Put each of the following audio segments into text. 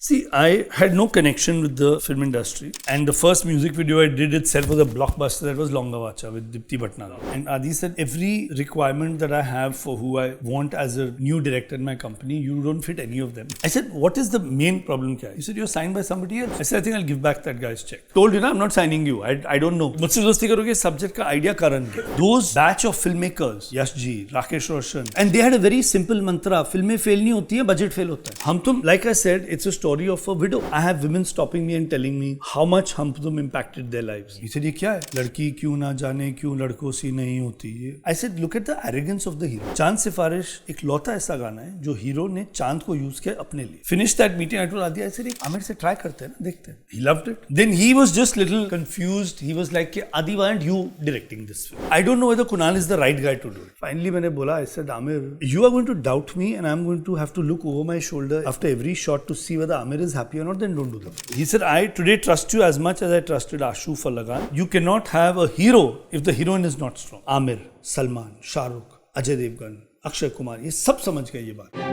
See, I had no connection with the film industry, and the first music video I did itself was a blockbuster. That was Longa Vacha with Dipti Bhatnagar. And Adi said, every requirement that I have for who I want as a new director in my company, you don't fit any of them. I said, what is the main problem? Kya? He said, you're signed by somebody else. I said, I think I'll give back that guy's check. Told you, na, I'm not signing you. I don't know. मुझसे दोस्ती करोगे subject का idea Karan के. Those batch of filmmakers, Yash Ji, Rakesh Roshan, and they had a very simple mantra. फिल्में fail नहीं होती हैं, budget fail होता है. हम तुम, like I said, it's a story of a widow. I have women stopping me and telling me how much हम तुम impacted their lives. He said, ये क्या है? लड़की क्यों ना जाने क्यों लड़कों सी नहीं होती है. I said, look at the arrogance of the hero. चांद सिफारिश एक लौता ऐसा गाना है जो हीरो ने चांद को यूज किया अपने लिए. Finished that meeting, I told Adi, I said, Aamir से try करते हैं ना, देखते हैं. He loved it. Then he was just little confused. He was like, Adi, why aren't you directing this film? I don't know whether Kunal is the right guy to do it. Finally, मैंने बोला, I said, Amir, you are going to doubt me and I'm going to have to look over my shoulder after every shot to see whether Amir is happy or not, then don't do that. He said, I today trust you as much as I trusted Ashu for Lagan. You cannot have a hero if the heroine is not strong. Amir, Salman, Shah Rukh, Ajay Devgan, Akshay Kumar, ये सब समझ गए ये बात.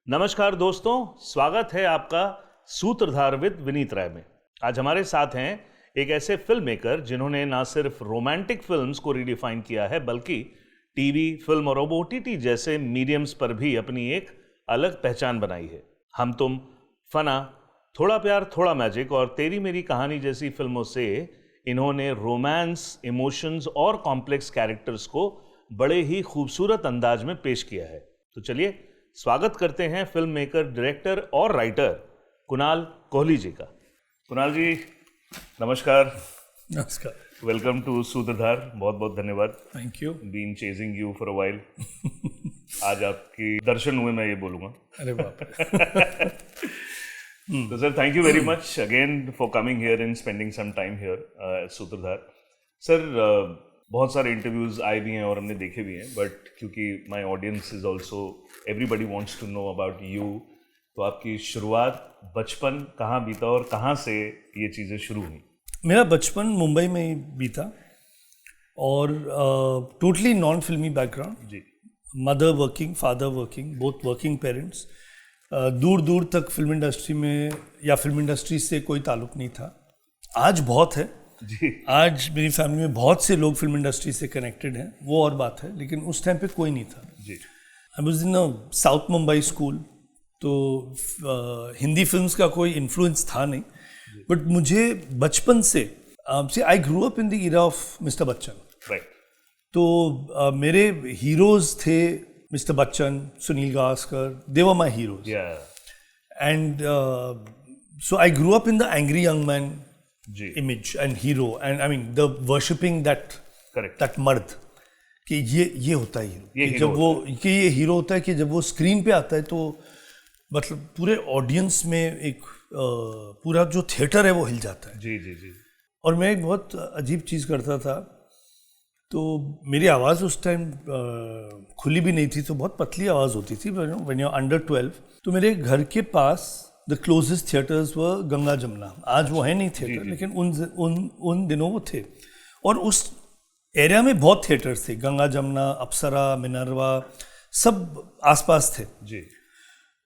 नमस्कार दोस्तों, स्वागत है आपका सूत्रधार विद विनीत राय में. आज हमारे साथ हैं एक ऐसे फिल्म मेकर जिन्होंने ना सिर्फ रोमांटिक फिल्म्स को रीडिफाइन किया है बल्कि टीवी, फिल्म और OTT जैसे मीडियम्स पर भी अपनी एक अलग पहचान बनाई है. हम तुम, फना, थोड़ा प्यार थोड़ा मैजिक और तेरी मेरी कहानी जैसी फिल्मों से इन्होंने रोमांस, इमोशंस और कॉम्प्लेक्स कैरेक्टर्स को बड़े ही खूबसूरत अंदाज में पेश किया है. तो चलिए स्वागत करते हैं फिल्म मेकर, डायरेक्टर और राइटर कुणाल कोहली जी का. कुणाल जी नमस्कार. नमस्कार. वेलकम टू सूत्रधार. बहुत बहुत धन्यवाद. Thank you. Been chasing you for a while. आज आपकी दर्शन हुए, मैं ये बोलूँगा. अरे बाप रे. तो sir thank you very much again for coming here and spending some time here सूत्रधार. सर बहुत सारे इंटरव्यूज आए भी हैं और हमने देखे भी हैं, बट क्योंकि my audience is also everybody wants to know about you, तो आपकी शुरुआत बचपन कहाँ बीता और कहाँ से ये चीज़ें शुरू हुई? मेरा बचपन मुंबई में ही बीता और टोटली नॉन फिल्मी बैकग्राउंड. जी. Mother working, father working, both working parents. दूर दूर तक फिल्म इंडस्ट्री में या फिल्म इंडस्ट्री से कोई ताल्लुक नहीं था. आज बहुत है जी. आज मेरी फैमिली में बहुत से लोग फिल्म इंडस्ट्री से कनेक्टेड हैं, वो और बात है, लेकिन उस टाइम पे कोई नहीं था. जी. I was in a south Mumbai school, तो हिंदी फिल्म्स का कोई इन्फ्लुएंस था नहीं, बट मुझे बचपन से I grew up in the era of mister Bachchan. Right. तो मेरे हीरोज थे mister Bachchan, Sunil Gavaskar, they were my heroes. And so I grew up in the angry young man image and hero, and I mean the worshipping that मर्द कि ये होता है hero. जब वो कि ये हीरो होता है कि जब वो स्क्रीन पे आता है तो मतलब पूरे ऑडियंस में एक पूरा जो थिएटर है वो हिल जाता है. जी जी जी. और मैं एक बहुत अजीब चीज़ करता था, तो मेरी आवाज़ उस टाइम खुली भी नहीं थी, तो बहुत पतली आवाज़ होती थी. व्हेन यू आर अंडर 12, तो मेरे घर के पास द क्लोजेस्ट थिएटर्स व गंगा जमुना. आज वो है नहीं थिएटर, लेकिन उन दिनों वो थे. और उस एरिया में बहुत थिएटर्स थे, गंगा जमुना, अप्सरा, मिनर्वा, सब आसपास थे. जी.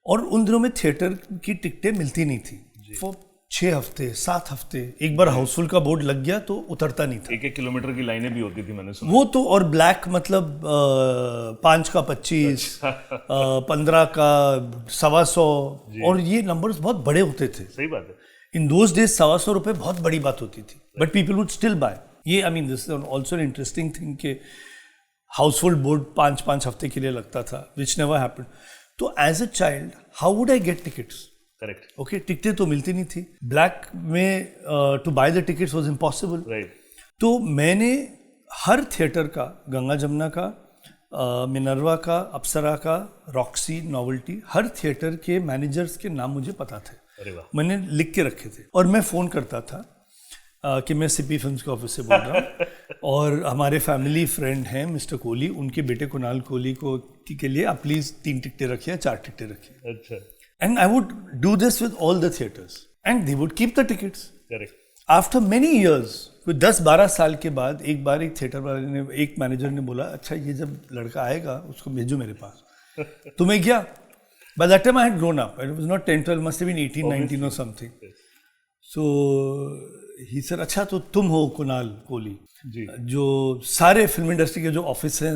और उन दिनों में थिएटर की टिकटें मिलती नहीं थी. वो 6 हफ्ते 7 हफ्ते, एक बार हाउसफुल का बोर्ड लग गया तो उतरता नहीं था. 1-1 किलोमीटर की लाइनें भी होती थी, मैंने सुना. वो तो, और ब्लैक मतलब 5 का 25, 15 का 125, और ये नंबर्स बहुत बड़े होते थे. सही बात है. इन दोज डेज 125 रुपये बहुत बड़ी बात होती थी, but people would still buy. ये I mean this is also an interesting thing कि हाउस होल्ड बोर्ड 5 हफ्ते के लिए लगता था, विच नेवर हैपेंड. तो as a child how would I get tickets? Correct. Okay, टिकटें तो मिलती नहीं थी. ब्लैक में to buy the tickets was impossible. Right. तो मैंने हर थिएटर का, गंगा जमुना का, मिनर्वा का, अप्सरा का, रॉक्सी, नॉवेल्टी, हर थिएटर के मैनेजर्स के नाम मुझे पता थे. अरे वाह. मैंने लिख के रखे थे और मैं फ़ोन करता था कि मैं सिपी फिल्म्स के ऑफिस से बोल रहा हूँ और हमारे फैमिली फ्रेंड हैं मिस्टर कोहली, उनके बेटे कुणाल कोहली को के लिए आप प्लीज़ 3 टिकटें रखिए, 4 टिकटें रखिए. अच्छा. And I would do this with all the theatres and they would keep the tickets. Correct. After many years, कोई 10-12 साल के बाद एक बार एक थिएटर वाले ने, एक मैनेजर ने बोला, अच्छा ये जब लड़का आएगा उसको भेजो मेरे पास. तो मैं गया. By that time I had grown up. It was not 10, 12, must have been 18, 19 or something. So he said, अच्छा तो तुम हो कुणाल कोहली, जो सारे फिल्म इंडस्ट्री के जो ऑफिस हैं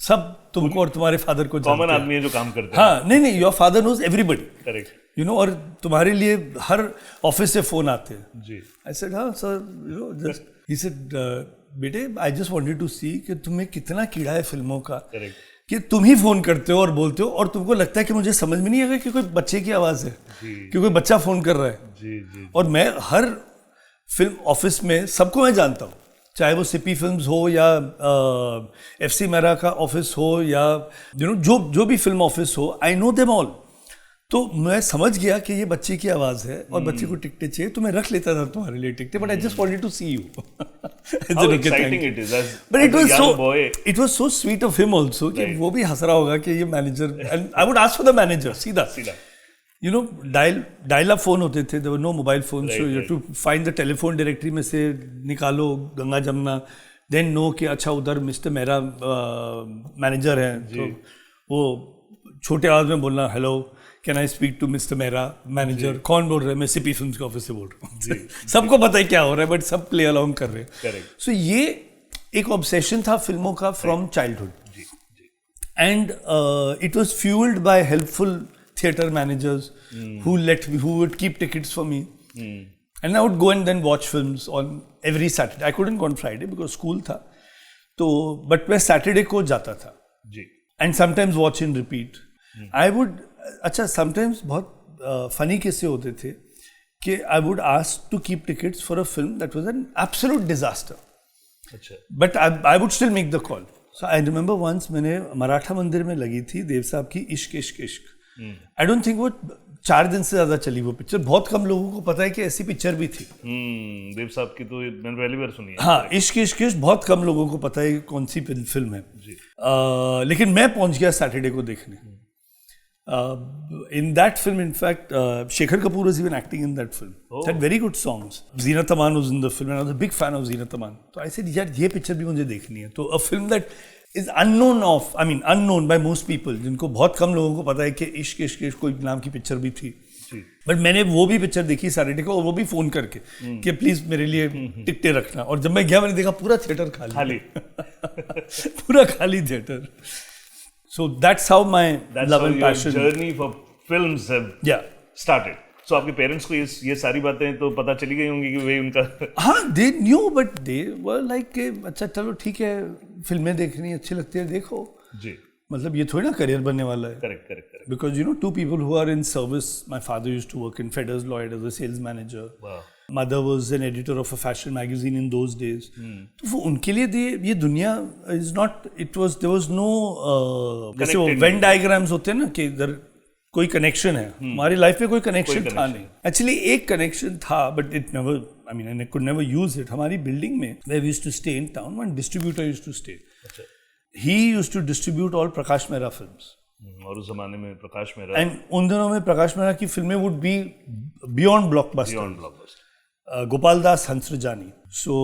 सब तुमको और तुम्हारे फादर को जानते हैं. कॉमन आदमी है जो काम करते हैं. हाँ, नहीं, your father knows everybody. Correct. You know, और तुम्हारे लिए हर ऑफिस से फोन आते हैं. जी. आई सेड हाँ sir, you know, just he said बेटे I just wanted to see कि तुम्हें कितना कीड़ा है फिल्मों का. करेक्ट. कि तुम ही फोन करते हो और बोलते हो और तुमको लगता है कि मुझे समझ में नहीं आएगा कि कोई बच्चे की आवाज़ है, कि कोई बच्चा फोन कर रहा है. जी. और मैं हर फिल्म ऑफिस में सबको मैं जानता हूँ, चाहे वो सिपी फिल्म्स हो या FC मेरा का ऑफिस हो या यू नो जो भी फिल्म ऑफिस हो, आई नो देम ऑल. तो मैं समझ गया कि ये बच्चे की आवाज़ है और बच्चे को टिकटें चाहिए, तो मैं रख लेता था तुम्हारे लिए टिकटें, but I just wanted to see you. How exciting it is as But it a was young boy. it was so sweet of him also कि वो भी हंस रहा होगा कि ये manager, and I would ask for the manager सीधा. You know, dial up phone होते थे, there were no mobile phones, so you have to find the telephone directory में से निकालो गंगा जमुना, then know कि अच्छा उधर मिस्टर मेरा मैनेजर है, तो वो छोटे आवाज में बोलना, hello can I speak to mister मेरा मैनेजर. कौन बोल रहा है? मैं सिपी फिल्म्स के ऑफिस से बोल रहा हूँ. सबको पता है क्या हो रहा है, बट सब प्ले अलोंग कर रहे हैं. सो ये एक ऑब्सेशन था फिल्मों का from childhood. And it was fuelled by helpful theatre managers who would keep tickets for me. And I would go and then watch films on every Saturday. I couldn't go on Friday because school था. तो but मैं Saturday को जाता था. And sometimes watch in repeat. I would, अच्छा sometimes बहुत funny किस्से होते थे कि I would ask to keep tickets for a film that was an absolute disaster. But I would still make the call. So I remember once मैंने मराठा मंदिर में लगी थी देव साहब की इश्क इश्क इश्क. I don't think वो 4 दिन से ज्यादा चली वो पिक्चर. बहुत कम लोगों को पता है कि ऐसी पिक्चर भी थी. देव साहब की तो मैंने पहली बार सुनी है. हाँ, इश्क इश्क इश्क बहुत कम लोगों को पता है कौन सी फिल्म है. लेकिन मैं पहुंच गया सैटरडे को देखने. In that film, in fact, Shekhar Kapoor was even acting in that film. It had very good songs. Zeenat Aman was in the film, and I was a big fan of Zeenat Aman. So I said, यार ये picture भी मुझे देखनी है. तो a film that is unknown by most people, जिनको बहुत कम लोगों को पता है कि इश्क इश्क इश्क कोई नाम की पिक्चर भी थी. बट मैंने वो भी पिक्चर देखी सैटरडे को, और वो भी फोन करके कि प्लीज मेरे लिए टिकटें रखना. और जब मैं गया मैंने देखा पूरा थिएटर खाली. पूरा खाली theatre. So that's how my love and passion. Journey for films have started. So आपके पेरेंट्स को ये सारी बातें तो पता चली गई होंगी कि वे उनका. हाँ, they knew, but they were like कि अच्छा चलो ठीक है, फिल्में देखनी अच्छी लगती है देखो. जी. मतलब ये थोड़ी ना करियर बनने वाला है. Correct. Because you know, 2 people who are in service. My father used to work in Fedders Lloyd as a sales manager. Wow. Mother was an editor of a fashion magazine in those days. तो वो उनके लिए ये दुनिया is not. There was no जैसे वो Venn diagrams होते हैं ना कि इधर कोई कनेक्शन है. हमारी लाइफ में कोई कनेक्शन था नहीं. एक्चुअली एक कनेक्शन था, but it never. I mean, I could never use it. हमारी बिल्डिंग में where we used to stay in town, one distributor used to stay. He used to distribute all Prakash Mehra films. और उस जमाने में Prakash Mehra. And उन दिनों में प्रकाश मेहरा की फिल्में would be beyond blockbuster. Gopal Das Hansrajani. So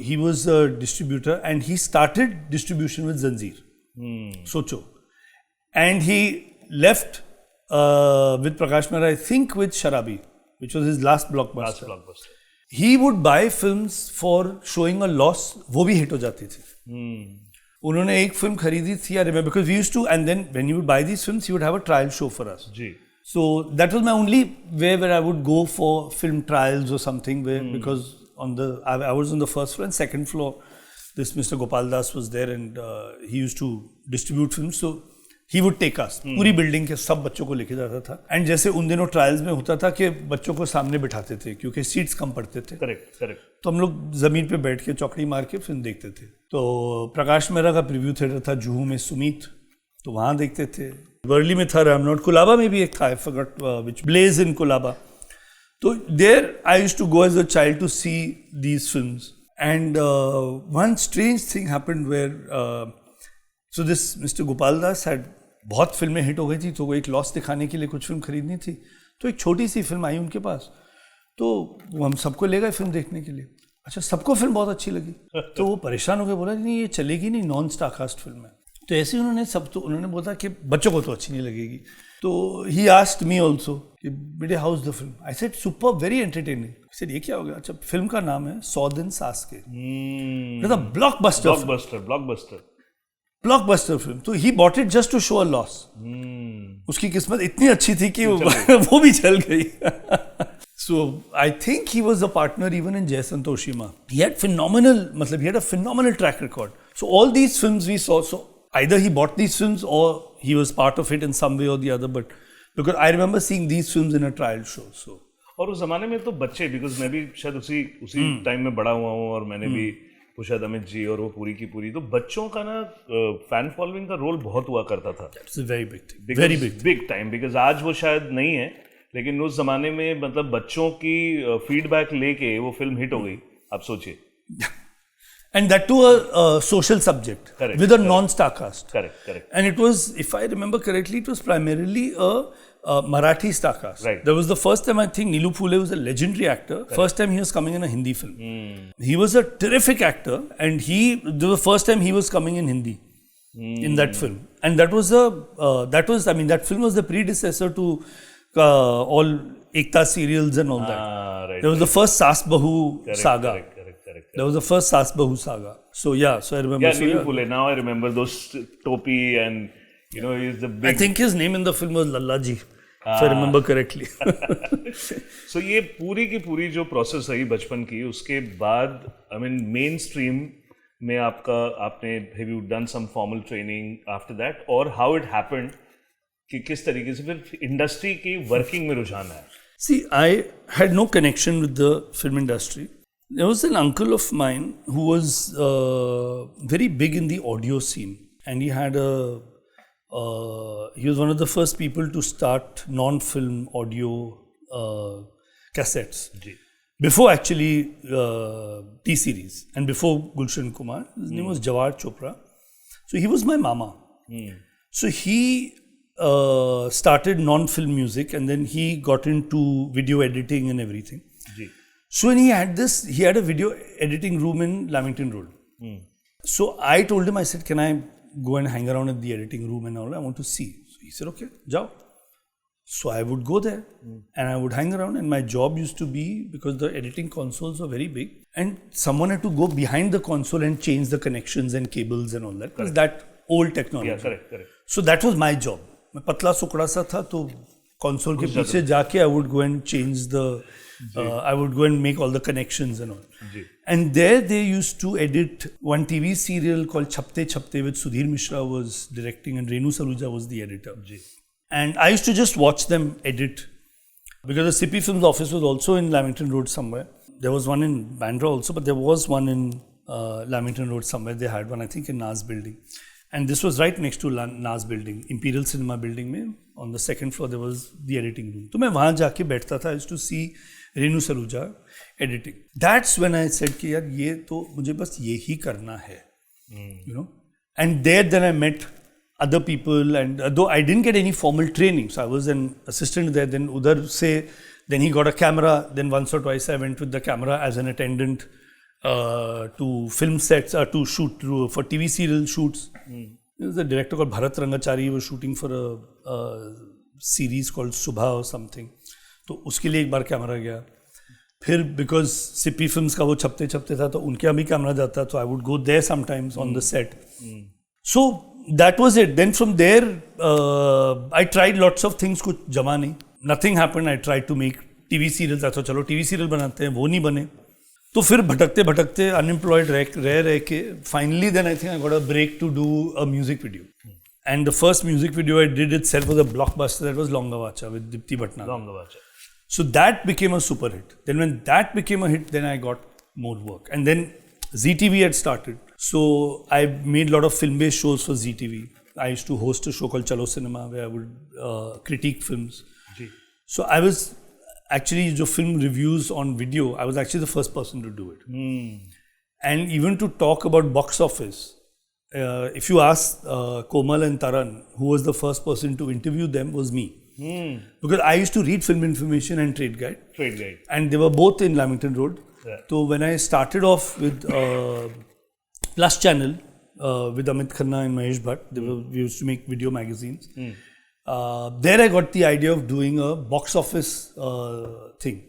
he was a distributor and he started distribution with Zanjeer. Socho. And he left with Prakash Mehra, I think with Sharabi, which was his last blockbuster. He would buy films for showing a loss. वो भी hit हो जाती थी. उन्होंने एक film खरीदी थी, I remember, because we used to, and then when you would buy these films, he would have a trial show for us. जी. So that was my only way where I would go for film trials or something, where because I was on the first floor, and second floor this Mr. Gopal Das was there, and he used to distribute films, so he would take us. पूरी building के सब बच्चों को लेके जाता था. And जैसे उन दिनों ट्रायल्स में होता था कि बच्चों को सामने बिठाते थे क्योंकि सीट्स कम पड़ते थे. करेक्ट. तो हम लोग जमीन पे बैठ के चौकड़ी मार के फिल्म देखते थे. तो प्रकाश मेहरा का प्रीव्यू थिएटर था जुहू में, सुमीत, तो वहाँ देखते थे. वर्ली में था रामनोट, कुलाबा में भी एक था, I forgot which, Blaze in Colaba. तो there I used to go as a child to see these films. And one strange thing happened where so this mister Gopal Das had, बहुत फिल्में हिट हो गई थी, तो वो एक लॉस दिखाने के लिए कुछ फिल्म खरीदनी थी, तो एक छोटी सी फिल्म आई उनके पास, तो वो हम सबको ले गए फिल्म देखने के लिए. अच्छा, सबको फिल्म बहुत अच्छी लगी, तो वो परेशान हो गए, बोला नहीं ये चलेगी नहीं, नॉन स्टारकास्ट फिल्म है. तो ऐसे ही उन्होंने बोला कि बच्चों को तो अच्छी नहीं लगेगी. तो ही आस्क्ड मी ऑल्सो कि बेटे how is the film. I said super, very entertaining. Sir ये क्या हो गया? अच्छा, फिल्म का नाम है 100 दिन सास के. Blockbuster film. तो he bought it just to show a loss. उसकी किस्मत इतनी अच्छी थी कि वो भी चल गई. So I think he was a partner even in Jai Santoshima. He had a phenomenal track record. So all these films we saw, so either he bought these films or he was part of it in some way or the other. But because I remember seeing these films in a trial show. So और उस जमाने में तो बच्चे, because मैं भी शायद उसी टाइम में बड़ा हुआ हूँ, और मैंने भी पुरुषोत्तम अमित जी और वो पूरी की पूरी, तो बच्चों का ना फैन फॉलोइंग का रोल बहुत हुआ करता था. It's a very big thing. Very big time. Because आज वो शायद नहीं है, लेकिन उस जमाने में मतलब बच्चों की फीडबैक लेके वो फिल्म हिट हो गई. आप सोचिए. And that too a social subject. Correct, with a non-star cast. Correct. And it was, if I remember correctly, it was primarily a Marathi star cast. Right. There was the first time, I think Neelu Phule was a legendary actor. Correct. First time he was coming in a Hindi film. He was a terrific actor, and this was the first time he was coming in Hindi in that film. And that film was the predecessor to all Ekta serials and all that. Right. There was the first Saas Bahu saga. Correct. That was the first Saas Bahu saga. So I remember. Yeah, Neelu Phule. Now I remember those topi, and he's the big. I think his name in the film was Lallaji, if I remember correctly. So ये पूरी की पूरी जो process रही बचपन की, उसके बाद मेन स्ट्रीम में आपने have you done some formal training after that, or how it happened कि किस तरीके से फिर इंडस्ट्री की वर्किंग में रुझान आया? See, I had no connection with the film industry. There was an uncle of mine who was very big in the audio scene, and he was one of the first people to start non-film audio cassettes. Before actually T-Series, and before Gulshan Kumar. His name was Jawar Chopra. So he was my mama. So he started non-film music, and then he got into video editing and everything. So when he had a video editing room in Lamington Road. So I told him, I said, can I go and hang around in the editing room and all? I want to see. So he said, okay, jao. So I would go there and I would hang around, and my job used to be, because the editing consoles were very big, and someone had to go behind the console and change the connections and cables and all that. Because that old technology. Yeah, correct. So that was my job. मैं पतला सुकड़ा सा था, तो console के पीछे जाके I would go and change I would go and make all the connections and all. And there they used to edit one TV serial called Chhapte Chhapte, which Sudhir Mishra was directing, and Renu Saluja was the editor. And I used to just watch them edit, because the CP Films office was also in Lamington Road somewhere. There was one in Bandra also, but there was one in Lamington Road somewhere. They had one, I think, in Naz building. And this was right next to Naz building, Imperial Cinema building में, on the second floor there was the editing room. तो मैं वहाँ जाके बैठता था. I used to see Renu Saluja editing. That's when I said कि यार ये तो मुझे बस ये ही करना है, And then I met other people, and though I didn't get any formal training, so I was an assistant there. Then udhar se, then he got a camera. Then once or twice I went with the camera as an attendant to film sets, to shoot for TV serial shoots. There was a director called Bharat Rangachari. He was shooting for a series called Subha or something. तो उसके लिए एक बार camera गया. फिर because CP films का वो छपते था, तो उनके यहाँ भी कैमरा जाता, तो I would go there sometimes on the set. So that was it. Then from there, I tried lots of things. कुछ जमा नहीं. Nothing happened. I tried to make TV serials. अच्छा चलो TV serial बनाते हैं, वो नहीं बने. तो फिर भटकते भटकते unemployed रह के finally then I think I got a break to do a music video. And the first music video I did itself was a blockbuster. That was Longa Vacha with Dipti Bhatnagar. Longa Vacha. So that became a super hit. Then when that became a hit, then I got more work. And then ZTV had started. So I made a lot of film-based shows for ZTV. I used to host a show called Chalo Cinema where I would critique films. Ji. So I was actually, jo film reviews on video, I was actually the first person to do it. And even to talk about box office, if you ask Komal and Taran, who was the first person to interview them, was me. Because I used to read Film Information and Trade Guide. Trade Guide. And they were both in Lamington Road. Yeah. So when I started off with Plus Channel, with Amit Khanna and Mahesh Bhatt, we used to make video magazines. There I got the idea of doing a box office thing.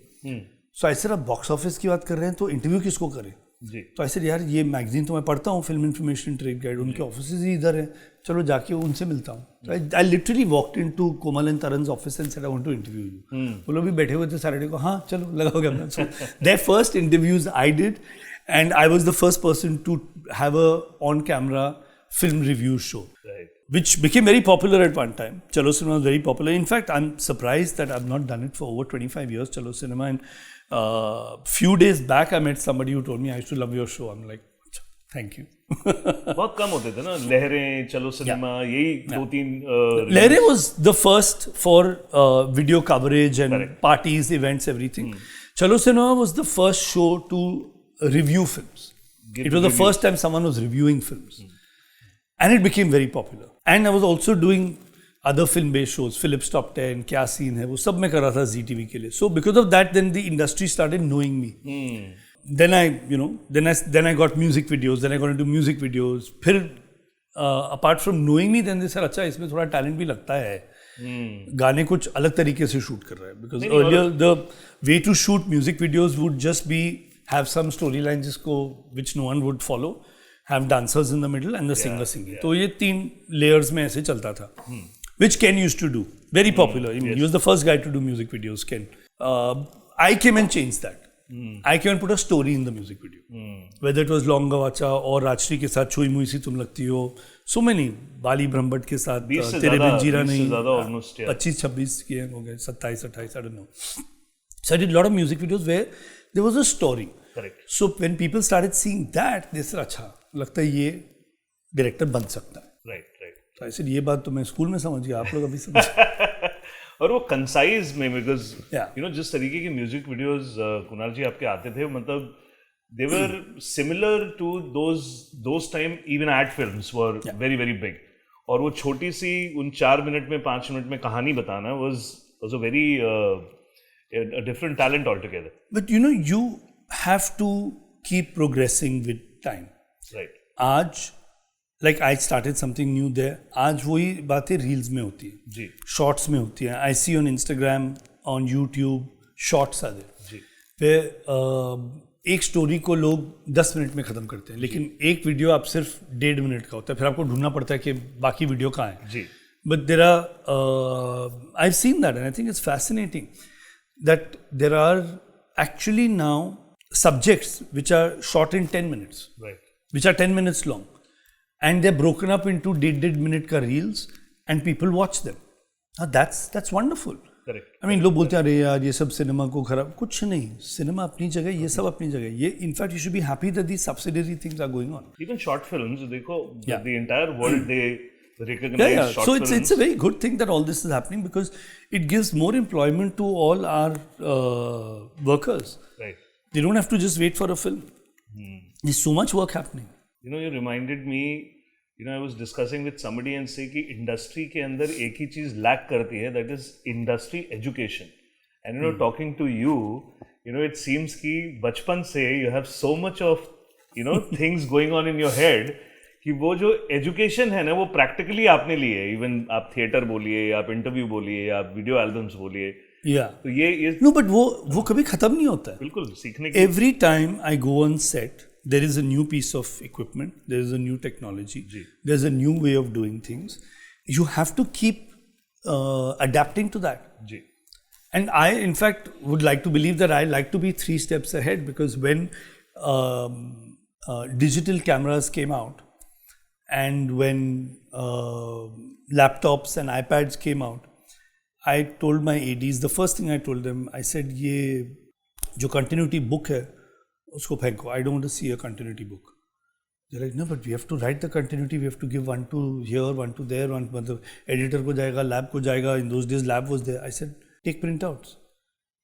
So I said, अब box office की बात कर रहे हैं तो interview किसको करें? तो I said, यार ये मैगजीन तो मैं पढ़ता हूँ, फिल्म इन्फॉर्मेशन ट्रेड गाइड, उनके ऑफिसेज ही इधर हैं, चलो जाके उनसे मिलता हूँ. I literally walked into Komal and Taran's office and said, I want to interview you. वो लोग भी बैठे हुए थे Saturday को, हाँ चलो लगाओ camera. So their first interviews I did, and I was the first person to have a on-camera film review show. Right. Which became very popular at one time. Chalo Cinema was very popular. In fact, I'm surprised that I've not done it for over 25 years, Chalo Cinema. And few days back, I met somebody who told me, I used to love your show. I'm like, thank you. बहुत कम होते थे ना लहरें, चलो cinema, यही दो तीन. Lehre was the first for video coverage and parties, events, everything. Chalo Cinema was the first show to review films. It was the first time someone was reviewing films. And it became very popular. And I was also doing other film-based shows, Philips Top 10, Kya Scene hai, wo sab mein kar raha tha ZTV ke liye. So because of that, then the industry started knowing me. Then I got music videos. Then I got into music videos. Phir, apart from knowing me, then they said, अच्छा इसमें थोड़ा talent भी लगता है. गाने कुछ अलग तरीके से shoot कर रहा है. Because earlier the way to shoot music videos would just be have some storyline which no one would follow. Have dancers in the middle and the singer singing. So ये तीन layers में ऐसे चलता था. Which Ken used to do. Very popular. He was the first guy to do music videos, Ken. I came and changed that. I came and put a story in the music video. Whether it was Longa Vacha or Rajshri के साथ छुई मुई सी तुम लगती हो. So many. बाली ब्रह्मभट्ट के साथ तेरे बिन जीरा नहीं. 25-26 के हो गए. 27-28, I don't know. So I did a lot of music videos where there was a story. Correct. So when people started seeing that, they said, अच्छा लगता है ये डायरेक्टर बन सकता है. Right. तो ऐसे ये बात तो मैं स्कूल में समझ गया, आप लोग अभी समझ. और वो कंसाइज में, बिकॉज Yeah. जिस तरीके के म्यूजिक वीडियोस कुणाल जी आपके आते थे, मतलब they were similar to those time even ad films were very very big. और वो छोटी सी उन 4 मिनट में 5 मिनट में कहानी बताना was a very different talent all together. But you have to keep progressing with time. Right. आज like I started something new there. आज वही बातें रील्स में होती है, जी. शॉर्ट्स में होती हैं. I see on Instagram, on YouTube, shorts आते हैं. जी. फिर एक स्टोरी को लोग 10 मिनट में ख़त्म करते हैं, लेकिन एक वीडियो आप सिर्फ 1.5 मिनट का होता है. फिर आपको ढूंढना पड़ता है कि बाकी वीडियो कहाँ है. जी. But there are, I've seen that and I think it's fascinating that there are actually now subjects which are shot in 10 minutes. Right. Which are 10 minutes long. And they're broken up into 1.5 minute ka reels and people watch them. Now that's wonderful. Correct. I mean, लोग बोलते हैं अरे यार ये सब cinema को खराब. कुछ नहीं, सिनेमा अपनी जगह, ये सब अपनी जगह. ये in fact you should be happy that these subsidiary things are going on. Even short films, देखो, the entire world they recognize short films. So it's a very good thing that all this is happening because it gives more employment to all our workers. Right. They don't have to just wait for a film. There's so much work happening. You reminded me, I was discussing with somebody and say कि industry के अंदर एक ही चीज lack करती है, that is industry education. And talking to you, it seems कि बचपन से you have so much of, things going on in your head कि वो जो education है ना वो practically आपने लिए है. Even आप theater बोलिए, आप interview बोलिए, आप video albums बोलिए. Yeah. तो ये No, but वो कभी खत्म नहीं होता है. बिल्कुल सीखने के. Every time I go on set, there is a new piece of equipment, there is a new technology, ji. there's a new way of doing things. You have to keep adapting to that. Ji. And I, in fact, would like to believe that I like to be 3 steps ahead, because when digital cameras came out and when laptops and iPads came out, I told my ADs, the first thing I told them, I said, ये जो continuity book है, उसको फेंको. I don't want to see a continuity book. They're like, no, but we have to write the continuity. We have to give 1 to here, 1 to there, 1 मतलब editor को जाएगा, lab को जाएगा. In those days, lab was there. I said, take printouts.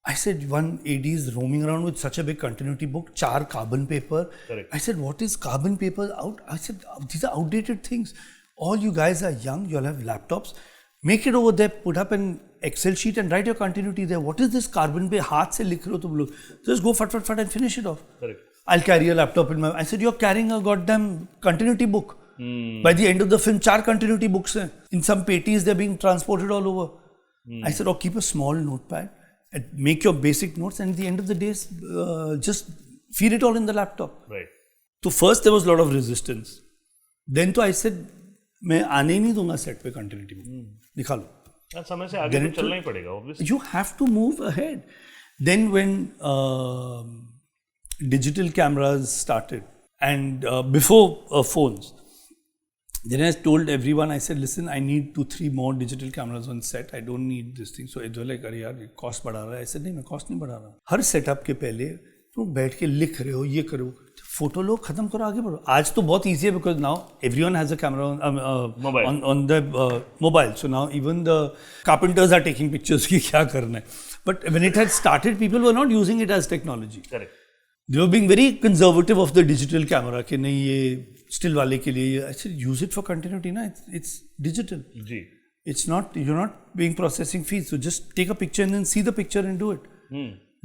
I said, one AD is roaming around with such a big continuity book, 4 carbon paper. Correct. I said, what is carbon paper out? I said, these are outdated things. All you guys are young, you all have laptops. Make it over there, put up an Excel sheet and write your continuity there. What is this carbon पे हाथ से लिख रहे हो तुम लोग? Just go fat and finish it off. Correct. I'll carry a laptop in my. I said, you're carrying a goddamn continuity book. By the end of the film, 4 continuity books हैं. In some peties, they're being transported all over. I said, keep a small notepad and make your basic notes, and at the end of the day, just feed it all in the laptop. Right. So first there was a lot of resistance. Then तो I said, मैं आने ही नहीं दूंगा set पे continuity book. निकालो. समय से आगे तो चलना ही पड़ेगा, obviously. You have to move ahead. Then when digital cameras started and before phones, then I told everyone, I said, listen, I need 2-3 more digital cameras on set. I don't need this thing. So it was like, अरे यार, cost बढ़ा रहा है. I said, नहीं, मैं cost नहीं बढ़ा रहा. हर setup के पहले तुम बैठ के लिख रहे हो, ये करो, फोटो लो, खत्म करो, आगे बढ़ो. आज तो बहुत easy है, because now everyone has a camera on the mobile. So now even the carpenters are taking pictures की क्या करना है. But when it had started, people were not using it as technology. Correct. They were being very conservative of the digital camera कि नहीं ये still वाले के लिए. I said, use it for continuity ना. It's digital. Ji. It's not, you're not being processing feeds. So just take a picture and then see the picture and do it.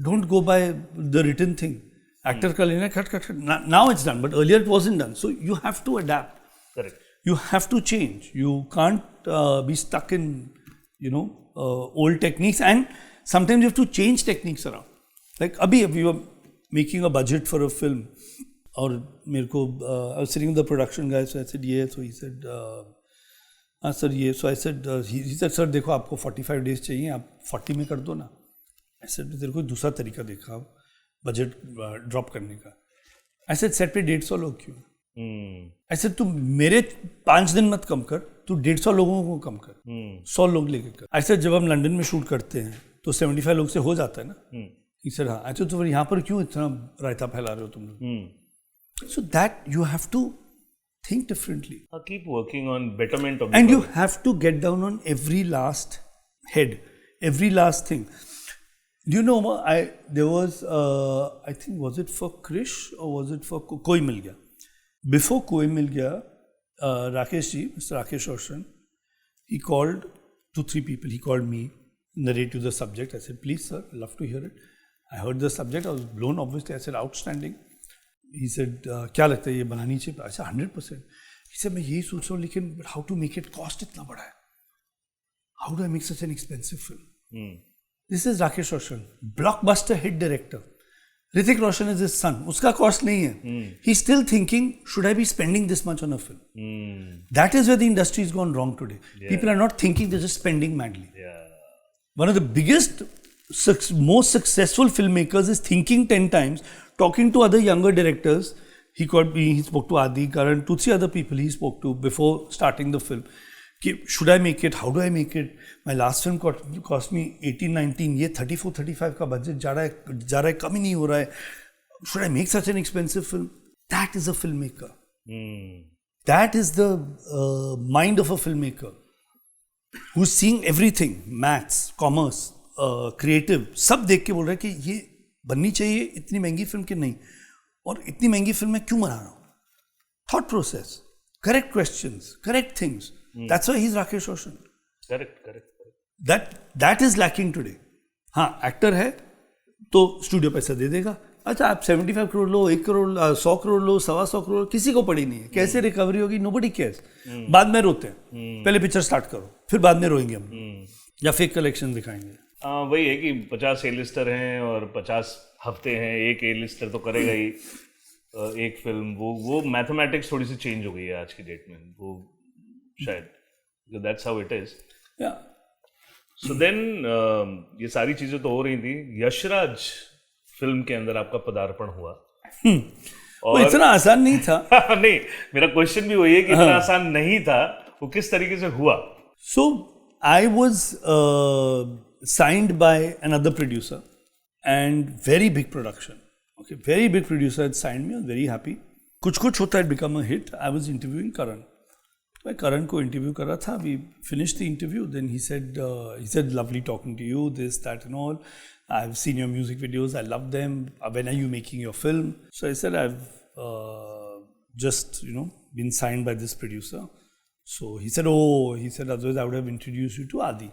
Don't go by the written thing. Actor का लेना cut. Now it's done, but earlier it wasn't done. So you have to adapt. Correct. You have to change. You can't be stuck in, old techniques. And sometimes you have to change techniques around. Like abhi we were making a budget for a film. और मेरे को I was sitting with the production guy, so I said, yeah. So he said, sir, yeah. So I said, he said, sir, देखो आपको 45 days चाहिए, आप 40 में कर दो ना. I said, तेरे को दूसरा तरीका देखा बजट ड्रॉप करने का. I said, सेट पे 150 लोग क्यों? I said, तू मेरे 5 दिन मत कम कर, तू 150 लोगों को कम कर, 100 लोग लेके कर. I said, जब हम लंदन में शूट करते हैं तो 75 लोग से हो जाता है ना. He said, हाँ. I said, तो यहाँ पर क्यों इतना रायता फैला रहे हो तुम लोग? So that you have to think differently. Keep working on betterment of the and product. You have to get down on every last head, every last thing. Do you know, there was, I think, was it for Krish or was it for Koi Mil Gaya? Before Koi Mil Gaya, Rakesh ji, Mr. Rakesh Roshan, he called 2-3 people. He called me, narrate the subject. I said, please, sir, I'd love to hear it. I heard the subject. I was blown, obviously. I said, outstanding. He said, क्या लगता है ये बनानी चाहिए? I said, 100%. He said, मैं यही सोच रहा हूँ, लेकिन but how to make it cost इतना बड़ा है? How do I make such an expensive film? This is Rakesh Roshan, blockbuster hit director. Hrithik Roshan is his son. उसका cost नहीं है. He's still thinking, should I be spending this much on a film? That is where the industry has gone wrong today. Yeah. People are not thinking, they're just spending madly. Yeah. One of the biggest, most successful filmmakers is thinking 10 times, talking to other younger directors. He called me, he spoke to Adi, Karan, 2-3 other people he spoke to before starting the film. Should I make it? How do I make it? My last film cost me 18-19. ये 34-35 का budget जा रहा है, कम ही नहीं हो रहा है. Should I make such an expensive film? That is a filmmaker. That is the mind of a filmmaker who's seeing everything, maths, commerce, creative, सब देख के बोल रहा है कि ये बननी चाहिए इतनी महंगी फिल्म कि नहीं, और इतनी महंगी फिल्म में क्यों बना रहा हूँ. Thought process, correct questions, correct things. That's why he's Rakesh Roshan. Correct. That is lacking today. हाँ, एक्टर है तो स्टूडियो पैसा दे देगा. अच्छा, आप 75 करोड़ लो, 1 करोड़, 100 करोड़ लो, 125 करोड़, किसी को पड़ी नहीं है. कैसे रिकवरी होगी? Nobody cares. बाद में रोते हैं. पहले पिक्चर स्टार्ट करो, फिर बाद में रोएंगे हम, या फेक कलेक्शन दिखाएंगे. वही है कि 50 ए लिस्टर हैं और 50 हफ्ते हैं, एक ए लिस्टर तो करेगा ही. एक फिल्म वो मैथमेटिक्स थोड़ी सी चेंज हो गई है आज की डेट में, वो शायद that's how it is. So then ये सारी चीजें तो हो रही थी, यशराज फिल्म के अंदर आपका पदार्पण हुआ। वो इतना आसान नहीं था। नहीं, मेरा क्वेश्चन भी वही है कि इतना आसान नहीं था, वो किस तरीके से हुआ? So I was signed by another producer and very big production. Okay, very big producer had signed me. I was very happy. कुछ कुछ होता had become a hit. I was interviewing Karan. मैं करण को इंटरव्यू कर रहा था. We finished the interview. Then he said, lovely talking to you, this, that, and all. I've seen your music videos. I love them. When are you making your film? So I said, I've just been signed by this producer. So he said, otherwise I would have introduced you to Adi.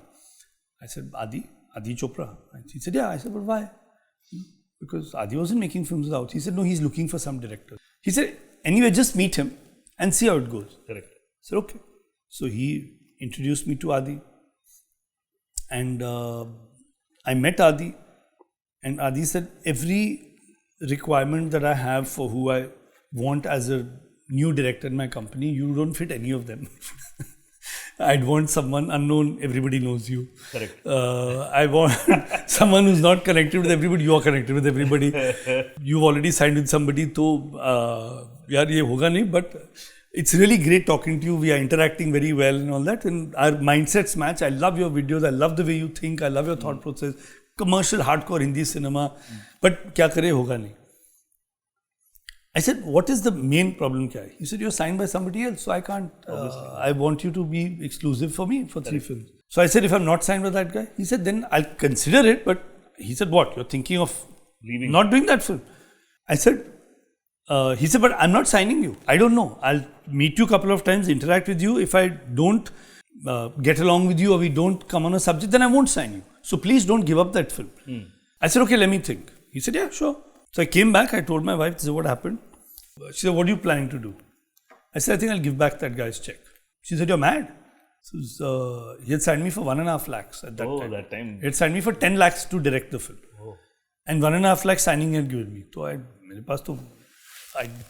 I said, Adi Chopra. He said, yeah. I said, but why? Because Adi wasn't making films without. He said, no, he's looking for some director. He said, anyway, just meet him and see how it goes. Correct. I said, okay. So he introduced me to Adi. And I met Adi. And Adi said, every requirement that I have for who I want as a new director in my company, you don't fit any of them. I'd want someone unknown, everybody knows you. Correct. I want someone who's not connected with everybody, you are connected with everybody. You've already signed with somebody, so yaar ye hoga nahi, but it's really great talking to you. We are interacting very well and all that, and our mindsets match. I love your videos, I love the way you think, I love your thought process. Commercial, hardcore Hindi cinema, but kya kare hoga nahi. I said, what is the main problem? He said, you're signed by somebody else, so I can't, I want you to be exclusive for me for 3 films. So I said, if I'm not signed by that guy, he said, then I'll consider it, but he said, what? You're thinking of leaving, not doing that film? I said, he said, but I'm not signing you. I don't know. I'll meet you a couple of times, interact with you. If I don't get along with you or we don't come on a subject, then I won't sign you. So please don't give up that film. I said, okay, let me think. He said, yeah, sure. So I came back, I told my wife, this is what happened. She said, what are you planning to do? I said, I think I'll give back that guy's check. She said, you're mad. So, he had signed me for 1.5 lakhs at that time. That time. He had signed me for 10 lakhs to direct the film. And 1.5 lakhs signing he had given me. So I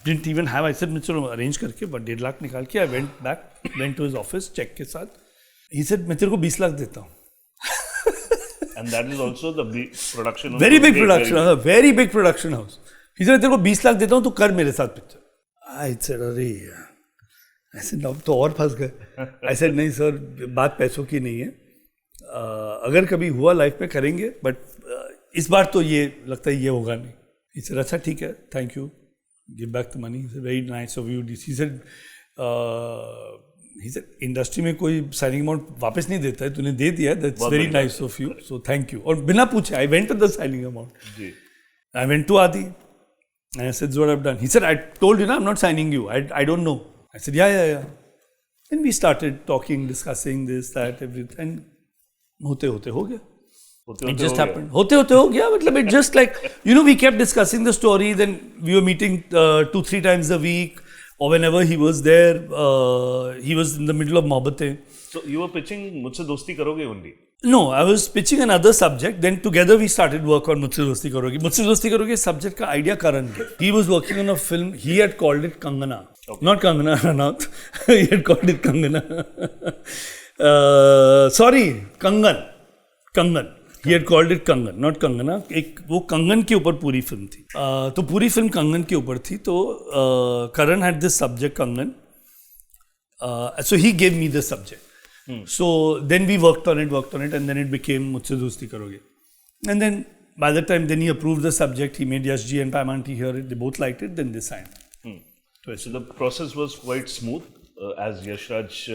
didn't even have, I said, chalo arrange karke, but 1.5 lakh nikal ke, I went back, went to his office, check ke saath. He said, मैं तेरे को 20 लाख देता हूँ. And that is also the big production. Very big production house. Very big production house. He said, तेरे को 20 लाख देता हूँ, तू कर मेरे साथ पिक्चर. I said, अरे, I said, अब तो और फंस गए. I said, नहीं सर, बात पैसों की नहीं है. अगर कभी हुआ लाइफ में करेंगे, but इस बार तो ये लगता है ये होगा नहीं. He said, अच्छा ठीक है, thank you. Give back the money. He said, very nice of you. He said, industry में कोई साइनिंग अमाउंट वापस नहीं देता है, तूने दे दिया, that's very nice of you, so thank you. और बिना पूछे, I went to the signing amount. I went to Adi, and I said, this is what I've done. He said, I told you, I'm not signing you. I don't know. I said, yeah. Then we started talking, discussing this, that, everything. And होते हो गया. It just happened. होते हो गया. मतलब it just like, we kept discussing the story. Then we were meeting 2-3 times a week. Or whenever he was there, he was in the middle of Mohabbatein. So you were pitching Mujhse Dosti Karoge only? No, I was pitching another subject. Then together we started work on Mujhse Dosti Karoge. Mujhse Dosti Karoge subject ka idea Karan gave. He was working on a film. He had called it Kangana. Okay. Not Kangana Ranaut. He had called it Kangana. Sorry, Kangan. He had called it Kangan, not Kangana. वो कंगन के ऊपर पूरी film थी. तो पूरी film कंगन के ऊपर थी. तो Karan had this subject Kangan. So he gave me the subject. So then we worked on it, and then it became Mujhse Dosti Karoge. And then by the time he approved the subject, he made Yash Ji and Paimanti hear it. They both liked it. Then they signed. So the process was quite smooth. As Yashraj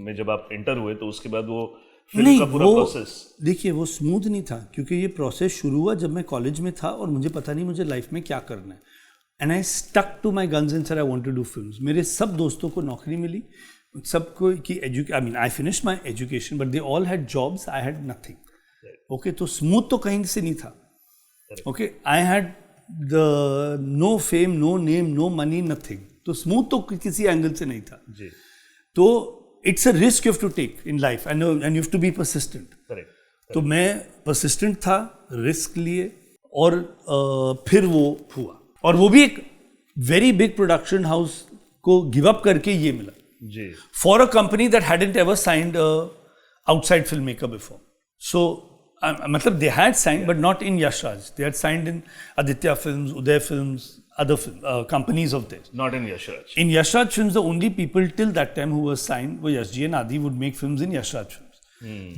में जब आप enter हुए तो उसके बाद वो film का पूरा प्रोसेस, देखिए वो स्मूथ नहीं था, क्योंकि ये प्रोसेस शुरू हुआ जब मैं कॉलेज में था और मुझे पता नहीं मुझे लाइफ में क्या करना है. And I stuck to my guns and said I want to do films. मेरे सब दोस्तों को नौकरी मिली, सबको की I finished my education, but they all had jobs, I had nothing. Okay, तो स्मूथ तो कहीं से नहीं था. Okay, I had the no fame, no name, no money, nothing. तो स्मूथ तो किसी एंगल से नहीं था. तो it's a risk you have to take in life, and you have to be persistent. Correct. तो मैं persistent था, risk लिए, और फिर वो हुआ. और वो भी एक very big production house को give up करके ये मिला. जी. For a company that hadn't ever signed a outside filmmaker before. So, मतलब they had signed, but not in Yash Raj. They had signed in Aditya Films, Uday Films, other companies of theirs. Not in Yash Raj. In Yash Raj Films, the only people till that time who were signed were Yash Ji and Adi would make films in Yash Raj Films.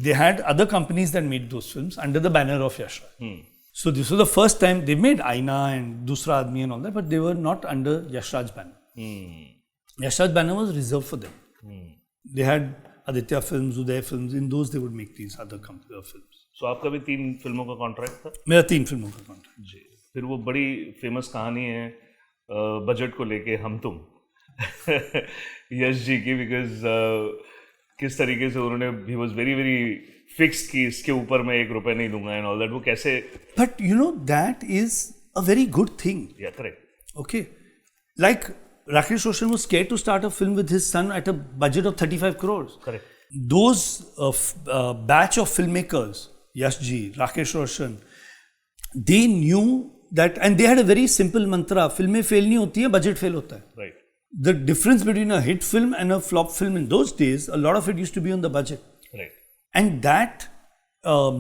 They had other companies that made those films under the banner of Yash Raj. So this was the first time they made Aina and Dusra Admi and all that, but they were not under Yash Raj banner. Yash Raj banner was reserved for them. They had Aditya Films, Uday Films. In those they would make these other films. So आपका भी 3 फिल्मों का contract था? मेरा 3 फिल्मों का contract. जी. फिर वो बड़ी फेमस कहानी है बजट को लेके हम तुम यश जी की, बिकॉज किस तरीके से उन्होंने ही वाज वेरी वेरी फिक्स्ड कि इसके ऊपर मैं 1 रुपया नहीं दूंगा एंड ऑल दैट. वो कैसे? But you know that is a very good thing. या correct. Okay, like Rakesh Roshan was scared to start a film with his son at a budget of 35 crores. Correct. Those batch of filmmakers, Yash Ji, Rakesh Roshan, they knew that, and they had a very simple mantra: फिल्में fail नहीं होती है, budget fail होता है. Right. The difference between a hit film and a flop film in those days, a lot of it used to be on the budget. Right. And that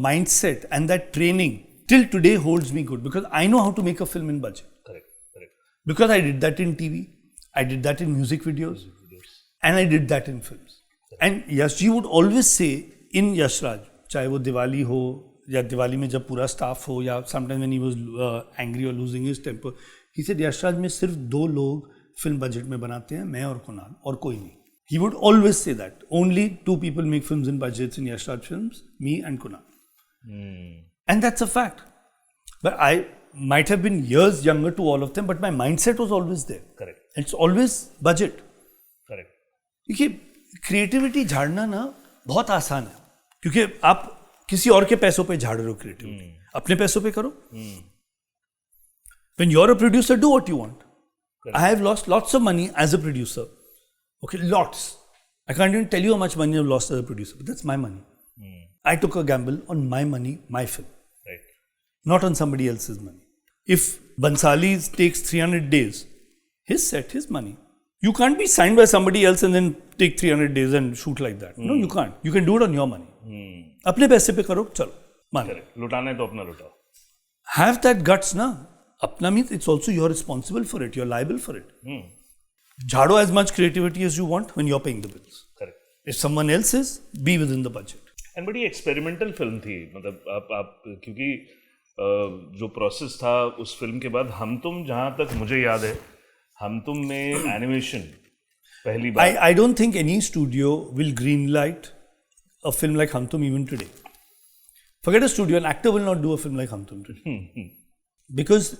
mindset and that training till today holds me good because I know how to make a film in budget. Correct. Correct. Because I did that in TV, I did that in music videos, and I did that in films. And Yash Ji would always say in Yash Raj, चाहे वो दिवाली हो या दिवाली में जब पूरा staff हो या sometimes when he was angry or losing his temper, he said Yash Raj में सिर्फ 2 लोग फिल्म बजट में बनाते हैं, मैं और कुणाल, और कोई नहीं. He would always say that only 2 people make films in budgets in Yash Raj films, me and Kunal. And that's a fact. But I might have been years younger to all of them, but my mindset was always there. Correct. It's always budget. Correct. देखिए creativity झाड़ना ना बहुत आसान है क्योंकि आप किसी और के पैसों पे झाड़ रहे हो क्रिएटिविटी. अपने पैसों पे करो. When you're a producer, do what you want. Correct. I have lost lots of money as a producer. Okay, lots. I can't even tell you how much money I've lost as a producer, but that's my money. I took a gamble on my money, my film. Right. Not on somebody else's money. If Bansali takes 300 days, his set, his money. You can't be signed by somebody else and then take 300 days and shoot like that. No, you can't. You can do it on your money. अपने पैसे पे करो, चलो, मान. लुटाना है तो अपना लुटाओ. Have that guts ना. अपना means it's also you're responsible for it. You're liable for it. झाड़ो as much creativity as you want when you're paying the bills. Correct. If someone else is, be within the budget. And बड़ी experimental film थी. मतलब आप क्योंकि जो process था उस film के बाद हम तुम, जहाँ तक मुझे याद है, हम तुम में एनिमेशन पहली बार. I don't think any studio will greenlight a film like Hum Tum even today. Forget a studio, an actor will not do a film like Hum Tum today. Because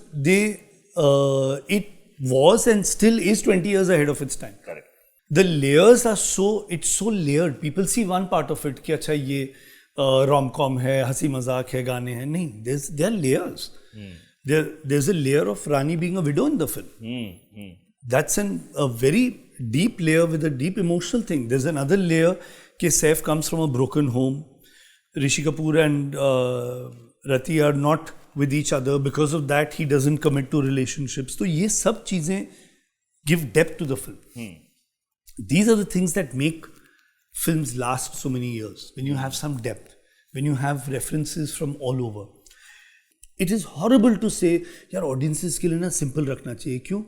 it was and still is 20 years ahead of its time. Correct. The layers are it's so layered. People see one part of it कि अच्छा ये rom-com है, हंसी मजाक है, गाने हैं. नहीं, there are layers. There's a layer of Rani being a widow in the film. That's a very deep layer with a deep emotional thing. There's another layer कि Saif comes from a broken home. Rishi Kapoor and Rati are not with each other. Because of that, he doesn't commit to relationships. So ये सब चीजें give depth to the film. These are the things that make films last so many years. When you have some depth, when you have references from all over. It is horrible to say, यार audiences के लिए ना simple रखना चाहिए. क्यों?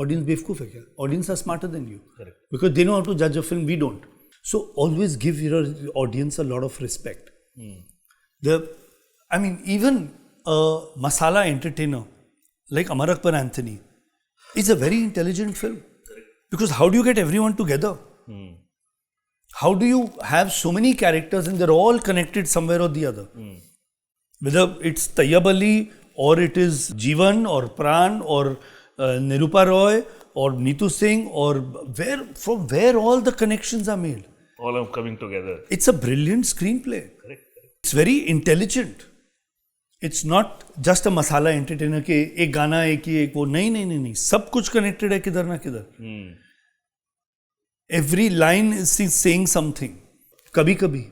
Audience बेवकूफ है क्या? Audience are smarter than you. Correct. Because they know how to judge a film, we don't. So always give your audience a lot of respect. Even a masala entertainer like Amar Akbar Anthony is a very intelligent film. Because how do you get everyone together? How do you have so many characters and they're all connected somewhere or the other? Whether it's Tayyab Ali or it is Jeevan or Pran or Nirupa Roy or Neetu Singh or from where all the connections are made. All are coming together. It's a brilliant screenplay. Correct. It's very intelligent. It's not just a masala entertainer के एक गाना एक ही एक वो नहीं सब कुछ connected है किधर ना किधर. Every line is saying something. कभी कभी.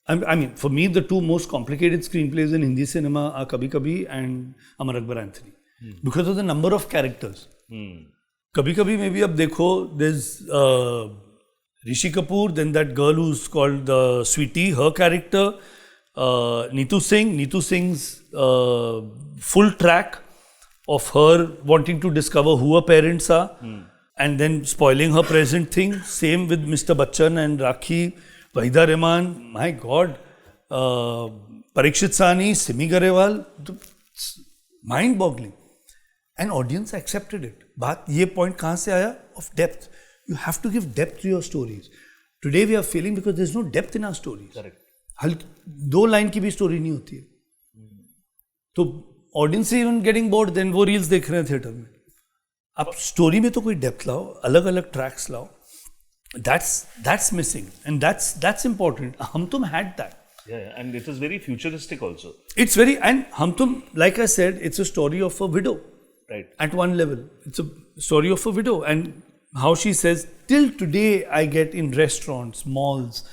I mean, for me, the 2 most complicated screenplays in Hindi cinema are Kabhi Kabhi and Amar Akbar Anthony. Because of the number of characters. कभी कभी मे बी अब देखो there's Rishi Kapoor, then that girl who's called Sweetie, her character, Neetu Singh's full track of her wanting to discover who her parents are and then spoiling her present thing. Same with Mr. Bachchan and Rakhi, Wahida Rehman, my God, Parikshit Sahni, Simi Garewal, mind boggling. And audience accepted it. बात ये point कहाँ से आया? Of depth. You have to give depth to your stories. Today we are failing because there's no depth in our stories. Correct. 2 line की भी story नहीं होती है. तो audience even getting bored then वो रील्स देख रहे हैं थिएटर में. आप स्टोरी में तो कोई डेप्थ लाओ, अलग अलग ट्रैक्स लाओ. That's missing and that's important. हम तुम had that. Yeah, and it is very futuristic also. It's very, and हम तुम, like I said, it's a story of a widow. Right. At one level, it's a story of a widow, and how she says, till today I get in restaurants, malls,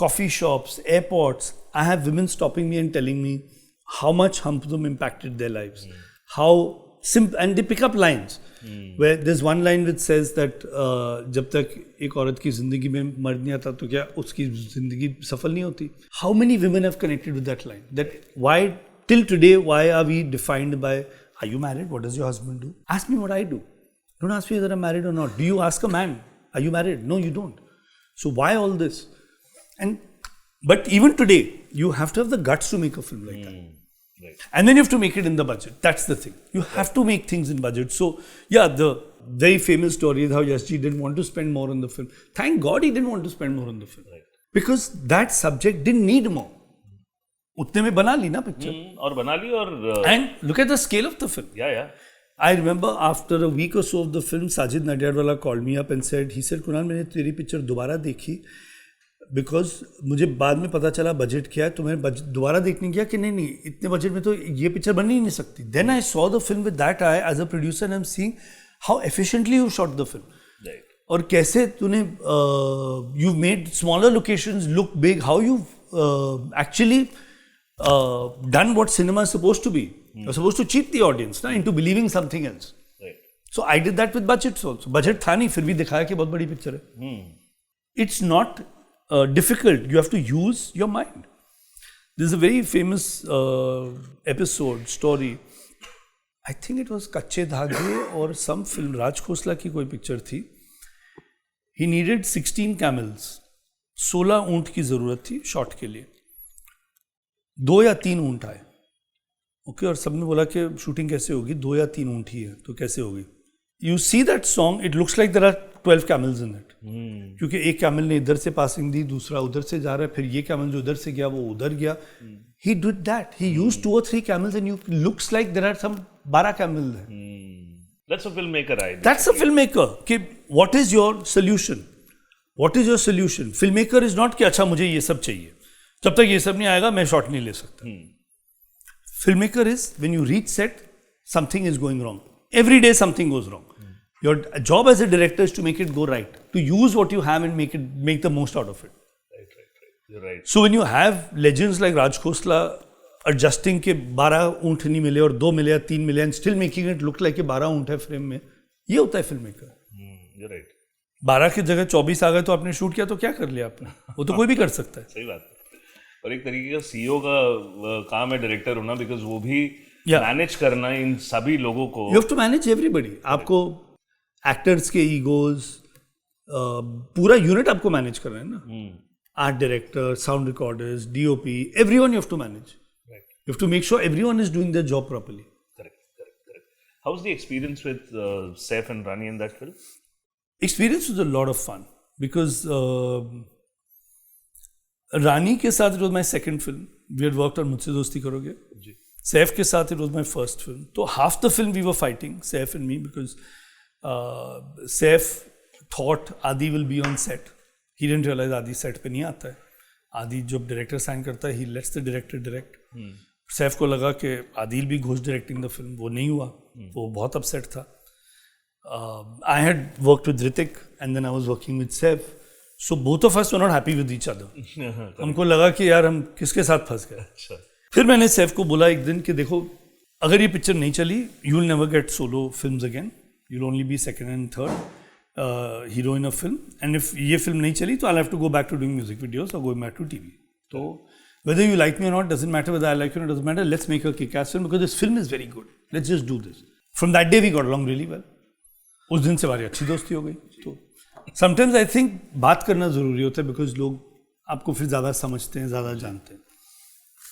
coffee shops, airports, I have women stopping me and telling me how much Hum Tum impacted their lives. How simple, and they pick up lines. Where there's one line which says that जब तक एक औरत की जिंदगी में मर्द नहीं आता तो क्या उसकी जिंदगी सफल नहीं होती. How many women have connected with that line? That why till today, why are we defined by, are you married? What does your husband do? Ask me what I do. Don't ask me whether I'm married or not. Do you ask a man, are you married? No, you don't. So why all this? But even today, you have to have the guts to make a film like that. Right. And then you have to make it in the budget. That's the thing. You have to make things in budget. So, yeah, the very famous story is how Yashji didn't want to spend more on the film. Thank God he didn't want to spend more on the film. Right. Because that subject didn't need more. उतने में बना ली ना picture. और बना ली और And look at the scale of the film. yeah. I remember after a week or so of the film, Sajid Nadiadwala called me up and said, he said, Kunal, मैंने तेरी picture दोबारा देखी because मुझे बाद में पता चला budget क्या है, तो मैंने दोबारा देखने गया कि नहीं इतने बजट में तो ये पिक्चर बन ही नहीं सकती. Then I saw the film with that I as a producer I am seeing how efficiently you shot the film. और कैसे तूने you made smaller locations look big, how you actually done what cinema is supposed to be. You are supposed to cheat the audience ना into believing something else. So I did that with budgets also. Budget था नहीं, फिर भी दिखाया कि बहुत बड़ी picture है. It's not difficult. You have to use your mind. There's a very famous story. I think it was Kache Dhage or some film, Raj Khosla की कोई पिक्चर थी. He needed 16 camels. 16 ऊंट की जरूरत थी शॉट के लिए. 2 या 3 ऊंट आए. ओके, और सबने बोला कि शूटिंग कैसे होगी, 2 या 3 ऊंट ही है तो कैसे होगी. You see that song, it looks like there are 12 camels in it. क्योंकि एक कैमल ने इधर से पासिंग दी, दूसरा उधर से जा रहा है, फिर ये कैमल जो इधर से गया वो उधर गया. He did that. He used 2 or 3 camels and you looks like there are some 12 camels there. That's a filmmaker idea. That's a filmmaker. कि what is your solution? What is your solution? Filmmaker is not कि अच्छा मुझे ये सब चाहिए. जब तक ये सब नहीं आएगा मैं शॉट नहीं ले सकता. Filmmaker is when you reach set, something is going wrong. Every day something goes wrong. Your job as a director is to make it go right, to use what you have and make the most out of it. Right. You're right. So when you have legends like Raj Khosla adjusting के 12 ऊंट नहीं मिले और 2 मिले या 3 मिले and still making it look like कि 12 ऊंट है फ्रेम में, ये होता है फिल्ममेकर. You're right. 12 की जगह 24 आ गए तो आपने शूट किया तो क्या कर लिया आपने, वो तो कोई भी कर सकता है. सही बात है. और एक तरीके का सीईओ का काम है डायरेक्टर होना, बिकॉज वो भी मैनेज करना इन सभी लोगों को. You have to manage everybody. आपको एक्टर्स के ईगोज, पूरा यूनिट आपको मैनेज करना है ना. Art director, sound recorders, DOP, everyone you have to manage. You have to make sure everyone is doing their job properly. Correct. How was the experience with Saif and Rani in that film? Experience was a lot of fun because Rani के साथ it was my second film. We had worked on मुझसे दोस्ती करोगे. Saif के साथ it was my first film. तो half the film we were fighting, Saif and me, because Saif thought Adi will be on set. He didn't realize Adi set पे नहीं आता है. Adi जब director sign करता है, he lets the director direct. Saif को लगा कि Adi will be ghost directing the film. वो नहीं हुआ. वो बहुत upset था. I had worked with Hrithik and then I was working with Saif. So both of us were not happy with each other. हमको लगा कि यार हम किसके साथ फंस गए. फिर मैंने सैफ को बोला एक दिन कि देखो, अगर ये पिक्चर नहीं चली, you will never get solo films again. you'll only be second and third hero in a film, and if ये film नहीं चली तो I'll have to go back to doing music videos or going back to TV. So whether you like me or not doesn't matter, whether I like you or not doesn't matter. Let's make a kick-ass film because this film is very good. Let's just do this. From that day we got along really well. उस दिन से हमारी अच्छी दोस्ती हो गई. तो sometimes I think बात करना ज़रूरी होता है because लोग आपको फिर ज़्यादा समझते हैं, ज़्यादा जानते हैं.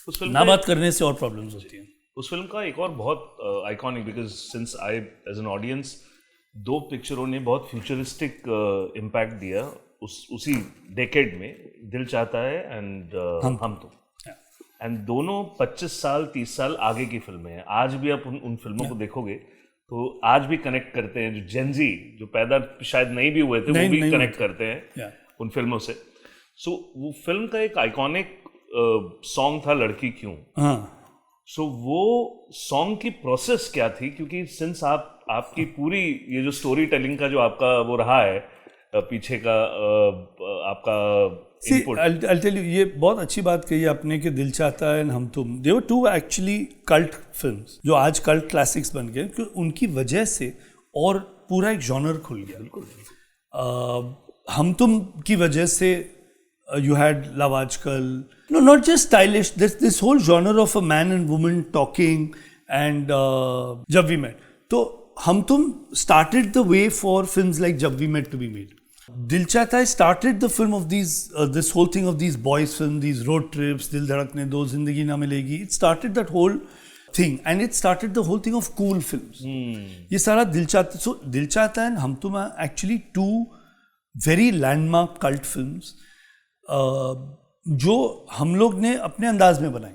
उस फिल्म ना बात करने से और प्रॉब्लम्स होती हैं. उस फिल्म का एक और बहुत iconic, because since I as an audience, दो पिक्चरों ने बहुत फ्यूचरिस्टिक इम्पैक्ट दिया उसी डेकेड में, दिल चाहता है एंड हम तो, एंड दोनों 25 साल 30 साल आगे की फिल्में हैं. आज भी आप उन फिल्मों को देखोगे तो आज भी कनेक्ट करते हैं. जो जेनजी जो पैदा शायद नहीं भी हुए थे वो भी कनेक्ट करते हैं उन फिल्मों से. सो वो फिल्म का एक आइकॉनिक सॉन्ग था लड़की क्यों. सो वो सॉन्ग की प्रोसेस क्या थी, क्योंकि सिंस आपकी पूरी ये जो स्टोरी टेलिंग का जो आपका वो रहा है पीछे का आपका इनपुट. I'll tell you, ये बहुत अच्छी बात कही आपने कि दिल चाहता है हम तुम, they were two actually cult films जो आज cult classics बन गए क्योंकि उनकी वजह से और पूरा एक जॉनर खुल गया. बिल्कुल. हम तुम की वजह से you had Love Aajkal. No, not just stylish. This whole genre of a man and woman talking and Jab We Met. तो हम तुम started the way for films like Jab We Met to be made. Dil Chahta Hai started the film of these, this whole thing of these boys films, these road trips, Dil Dhadakne Do, Zindagi Na Milegi. It started that whole thing, and it started the whole thing of cool films. ये सारा Dil Chahta. So Dil Chahta Hai and Hum Tum are actually two very landmark cult films. जो हम लोग ने अपने अंदाज में बनाई.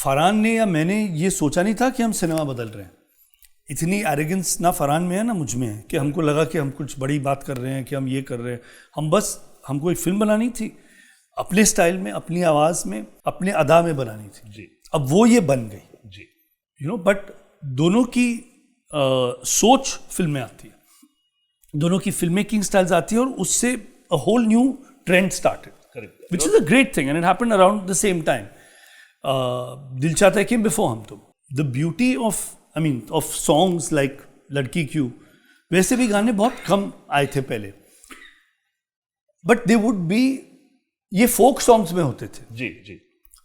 फरहान ने या मैंने ये सोचा नहीं था कि हम सिनेमा बदल रहे हैं. इतनी एरोगेंस ना फरहान में है ना मुझ में है कि हमको लगा कि हम कुछ बड़ी बात कर रहे हैं, कि हम ये कर रहे हैं. हमको एक फिल्म बनानी थी अपने स्टाइल में, अपनी आवाज़ में, अपने अदा में बनानी थी जी. अब वो ये बन गई जी, यू नो. बट दोनों की सोच फिल्म में आती है, दोनों की फिल्म मेकिंग स्टाइल्स आती है और उससे a whole new trend started. Correct. Which is a great thing, and it happened around the same time. Dil Chahta Hai came before Hum Tum. The beauty of songs like Ladki Kyun, वैसे भी गाने बहुत कम आए थे पहले, but they would be, ये folk songs में होते थे जी जी.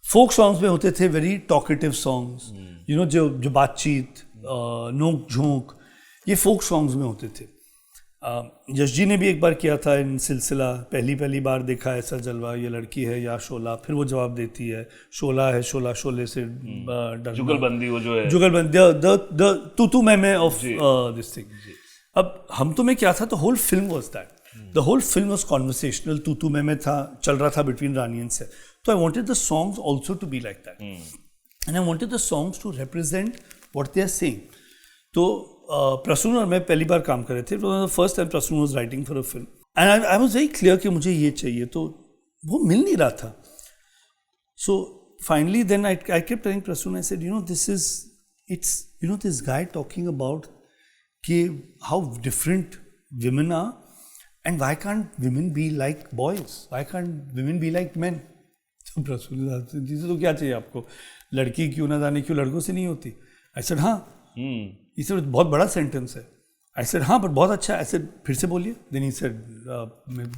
folk songs में होते थे, very talkative songs, you know, जो बातचीत, नोक झोंक, ये folk songs में होते थे. यश जी ने भी एक बार किया था इन सिलसिला, पहली बार देखा ऐसा जलवा, ये लड़की है या शोला. फिर वो जवाब देती है शोला है शोला, शोले से जुगलबंदी, वो जो है जुगलबंदी, द तू मैं ऑफ दिस थिंग. अब हम तो में क्या था, तो whole film was that. The whole film was conversational. तू मैं था, चल रहा था बिटवीन रानी एंड सेठ. तो I wanted the songs also to be like that, and I wanted the songs to represent what they are saying. तो प्रसून और मैं पहली बार काम कर रहे थे. First time Prasoon was writing for a film, and I was very clear कि मुझे ये चाहिए, तो वो मिल नहीं रहा था. So finally then I kept telling Prasoon, I said, you know, this is, it's, you know, this guy talking about कि how different women are, and why can't women be like boys, why can't women be like man. तो प्रसून तो क्या चाहिए आपको, लड़की क्यों ना जाने क्यों लड़कों से नहीं होती. आई सेड हाँ. ये सब बहुत बड़ा सेंटेंस है. आई सेड हाँ, बट बहुत अच्छा. आई सेड फिर से बोलिए. देन ही सेड,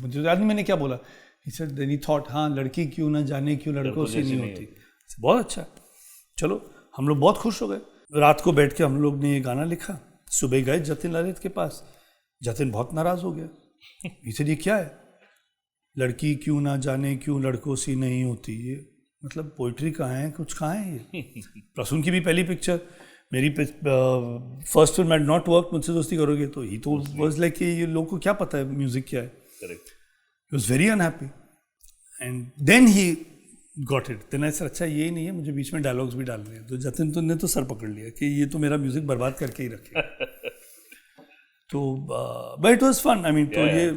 मुझे याद नहीं मैंने क्या बोला. He said, then he thought, हाँ, लड़की क्यों ना जाने क्यों लड़कों से नहीं होती. बहुत अच्छा. चलो, हम लोग बहुत खुश हो गए. रात को बैठ के हम लोग ने ये गाना लिखा. सुबह गए जतिन ललित के पास. जतिन बहुत नाराज हो गया. ही सेड, ये क्या है, लड़की क्यों ना जाने क्यों लड़कों से नहीं होती, ये मतलब पोइट्री कहाँ है, कुछ कहाँ है ये. प्रसून की भी पहली पिक्चर, मेरी first film had not work, मुझसे दोस्ती करोगे, तो ही तो वाज लाइक कि ये लोगों को क्या पता है म्यूजिक क्या है. Correct. He was very unhappy, and then he got it. Then I said, अच्छा ये नहीं है, मुझे बीच में डायलॉग्स भी डालने हैं. तो जतिन तो ने तो सर पकड़ लिया कि ये तो मेरा म्यूजिक बर्बाद करके ही रखे. तो but it was fun. I mean, तो ये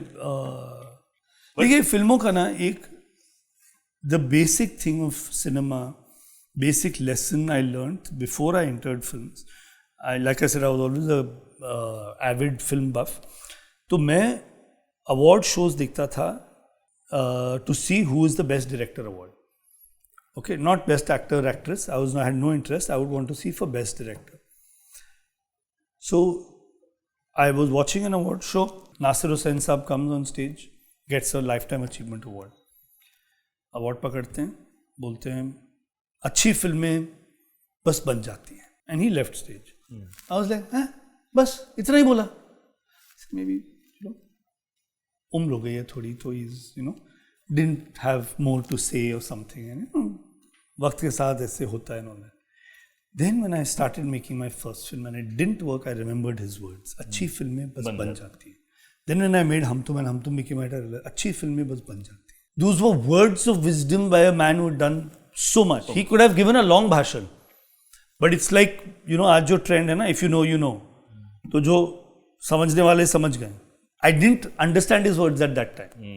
देखिए फिल्मों का ना एक the basic thing of cinema, basic lesson I learned before I entered films. Like I said, I was always a avid film buff. तो मैं award shows देखता था to see who is the best director award. Okay, not best actor, actress. I had no interest. I would want to see for best director. So I was watching an award show. Nasir Hussain साहब comes on stage, gets a lifetime achievement award. Award पकड़ते हैं, बोलते हैं अच्छी फिल्में बस बन जाती हैं. And he left stage. I was like, बस इतना ही बोला. Maybe उम्र हो गई है थोड़ी, तो he's didn't have more to say or something. And वक्त के साथ ऐसे होता है इन्होंने. Then when I started making my first film and it didn't work, I remembered his words. अच्छी फिल्में बस बन जाती हैं. Then when I made Hum Tum and Hum Tum became a hit, अच्छी फिल्में बस बन जाती हैं. Those were words of wisdom by a man who had done so much. He could have given a long भाषण, but it's like आज जो trend है ना, if you know you know, तो जो समझने वाले समझ गए. I didn't understand his words at that time.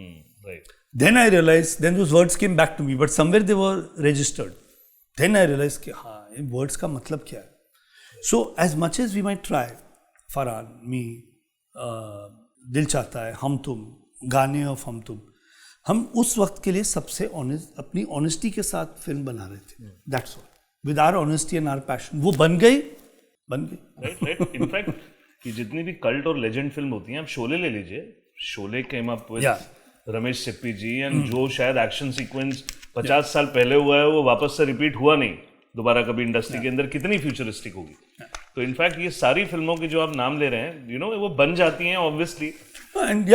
Right. Then I realized, then those words came back to me, but somewhere they were registered. Then I realized कि हाँ, इन words का मतलब क्या है. So as much as we might try, Farhan, me, दिल चाहता है, हम तुम, गाने ऑफ हम तुम, हम उस वक्त के लिए सबसे ऑनेस्ट, अपनी ऑनेस्टी के साथ फिल्म बना रहे थे. That's all. With our honesty and our passion, वो बन गई. Right. In fact, ये जितनी भी कल्ट और लेजेंड फिल्म होती हैं, आप शोले ले लीजिए. Sholay came up with Ramesh Sippy ji, and जो शायद एक्शन सीक्वेंस 50 साल पहले हुआ है वो वापस से रिपीट हुआ नहीं दोबारा कभी इंडस्ट्री के अंदर. कितनी फ्यूचरिस्टिक होगी. तो इनफैक्ट ये सारी फिल्मों की जो आप नाम ले रहे हैं, वो बन जाती हैं obviously. and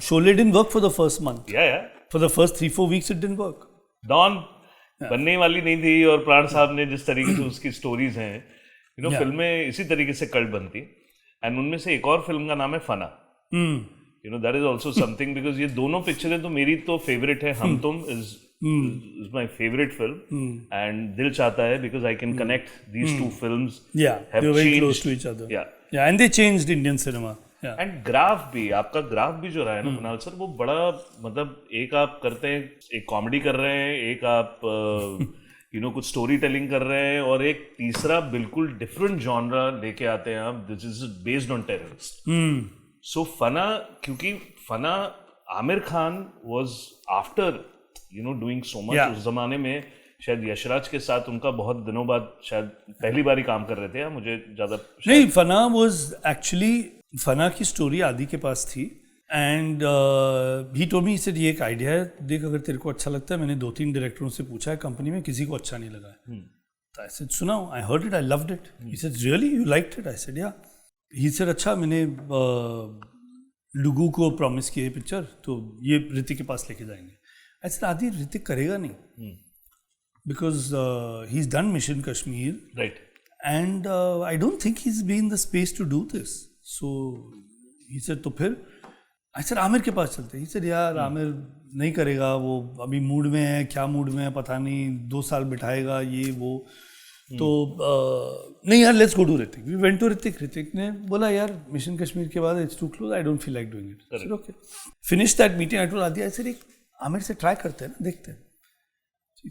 Sholay didn't work for the first month. Yeah. For the first 3-4 weeks it didn't work. Don बनने ही वाली नहीं थी, और प्राण साहब ने जिस तरीके से उसकी स्टोरीज हैं, फिल्में इसी तरीके से कल्ट बनती. एंड उनमें से एक और फिल्म का नाम है फना. That is also something, because ये दोनों पिक्चरें तो मेरी तो फेवरेट है. हम तुम is my favorite film, and दिल चाहता है because I can connect these two films. Yeah, they were very close to each other. Yeah, and they changed Indian cinema. Yeah. And graph भी, आपका ग्राफ भी जो रहा है ना कुणाल सर, वो बड़ा, मतलब एक आप करते हैं, एक कॉमेडी कर रहे हैं, एक आप कुछ स्टोरी टेलिंग कर रहे हैं, और एक तीसरा बिल्कुल डिफरेंट जॉनरा लेके आते हैं आप. This is based on terrorist. So Fanaa, क्योंकि Fanaa Aamir Khan was after doing so much. उस जमाने में शायद यशराज के साथ उनका बहुत दिनों बाद शायद पहली बार ही काम कर रहे थे. मुझे ज्यादा नहीं, फना वॉज एक्चुअली, फना की स्टोरी आदि के पास थी. And he told me, said ये एक आइडिया है, देख अगर तेरे को अच्छा लगता है. मैंने 2-3 डायरेक्टरों से पूछा है कंपनी में, किसी को अच्छा नहीं लगा है. तो आई सेड सुनाओ. I heard it, I loved it. He said really you liked it? I said ya. He said अच्छा, मैंने लुगू को प्रॉमिस किया है पिक्चर, तो ये ऋतिक के पास लेके जाएंगे. आई सेड आदि ऋतिक करेगा नहीं, because he is done Mission Kashmir, right, and I don't think he is be in the space to do this. So he said तो फिर आई सेड आमिर के पास चलते. ही सेड यार आमिर नहीं करेगा, वो अभी मूड में है, क्या मूड में है पता नहीं, 2 साल बिठाएगा ये वो. तो नहीं यार, let's go to Hrithik. We went to Hrithik. Hrithik ने बोला यार मिशन कश्मीर के बाद it's too close, I don't feel like doing it. Okay, finish that meeting. I told Adi, I said एक आमिर से ट्राई करते हैं ना, देखते हैं.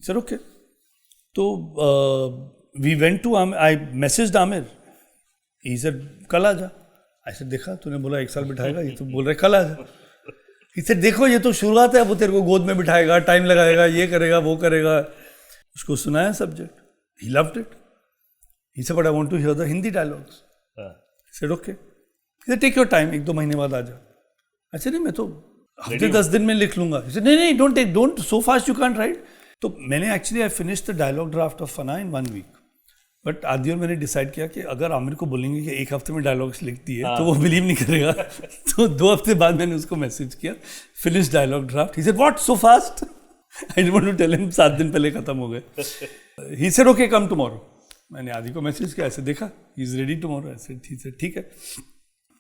Sir okay. तो we went to Aamir. I messaged Aamir. He said कल आ जा. आई सेड देखा तूने बोला 1 साल बिठाएगा, ये तो बोल रहे कल आ जा. ही सेड देखो ये तो शुरुआत है, वो तेरे को गोद में बिठाएगा, टाइम लगाएगा, ये करेगा वो करेगा. उसको सुनाया subject. He loved it. He said, but I want to hear the Hindi dialogues. I said, okay. He said, take your time. 1-2 महीने बाद आ जा. I said, नहीं मैं तो हफ्ते 10 दिन में लिख लूँगा. He said, नहीं, don't, so fast you can't write. तो मैंने actually I finished the dialogue draft of Fana in 1 week. But आदि और मैंने डिसाइड किया कि अगर आमिर को बोलेंगे कि 1 हफ्ते में डायलॉग्स लिख दिए तो वो बिलीव नहीं करेगा. तो 2 हफ्ते बाद मैंने उसको मैसेज किया, finish dialogue draft. He said, what, so fast? I didn't want to tell him 7 दिन पहले खत्म हो गए. He said, okay, come tomorrow. मैंने आदि को मैसेज किया, ऐसे देखा, he is ready tomorrow. I said, he said, ठीक है.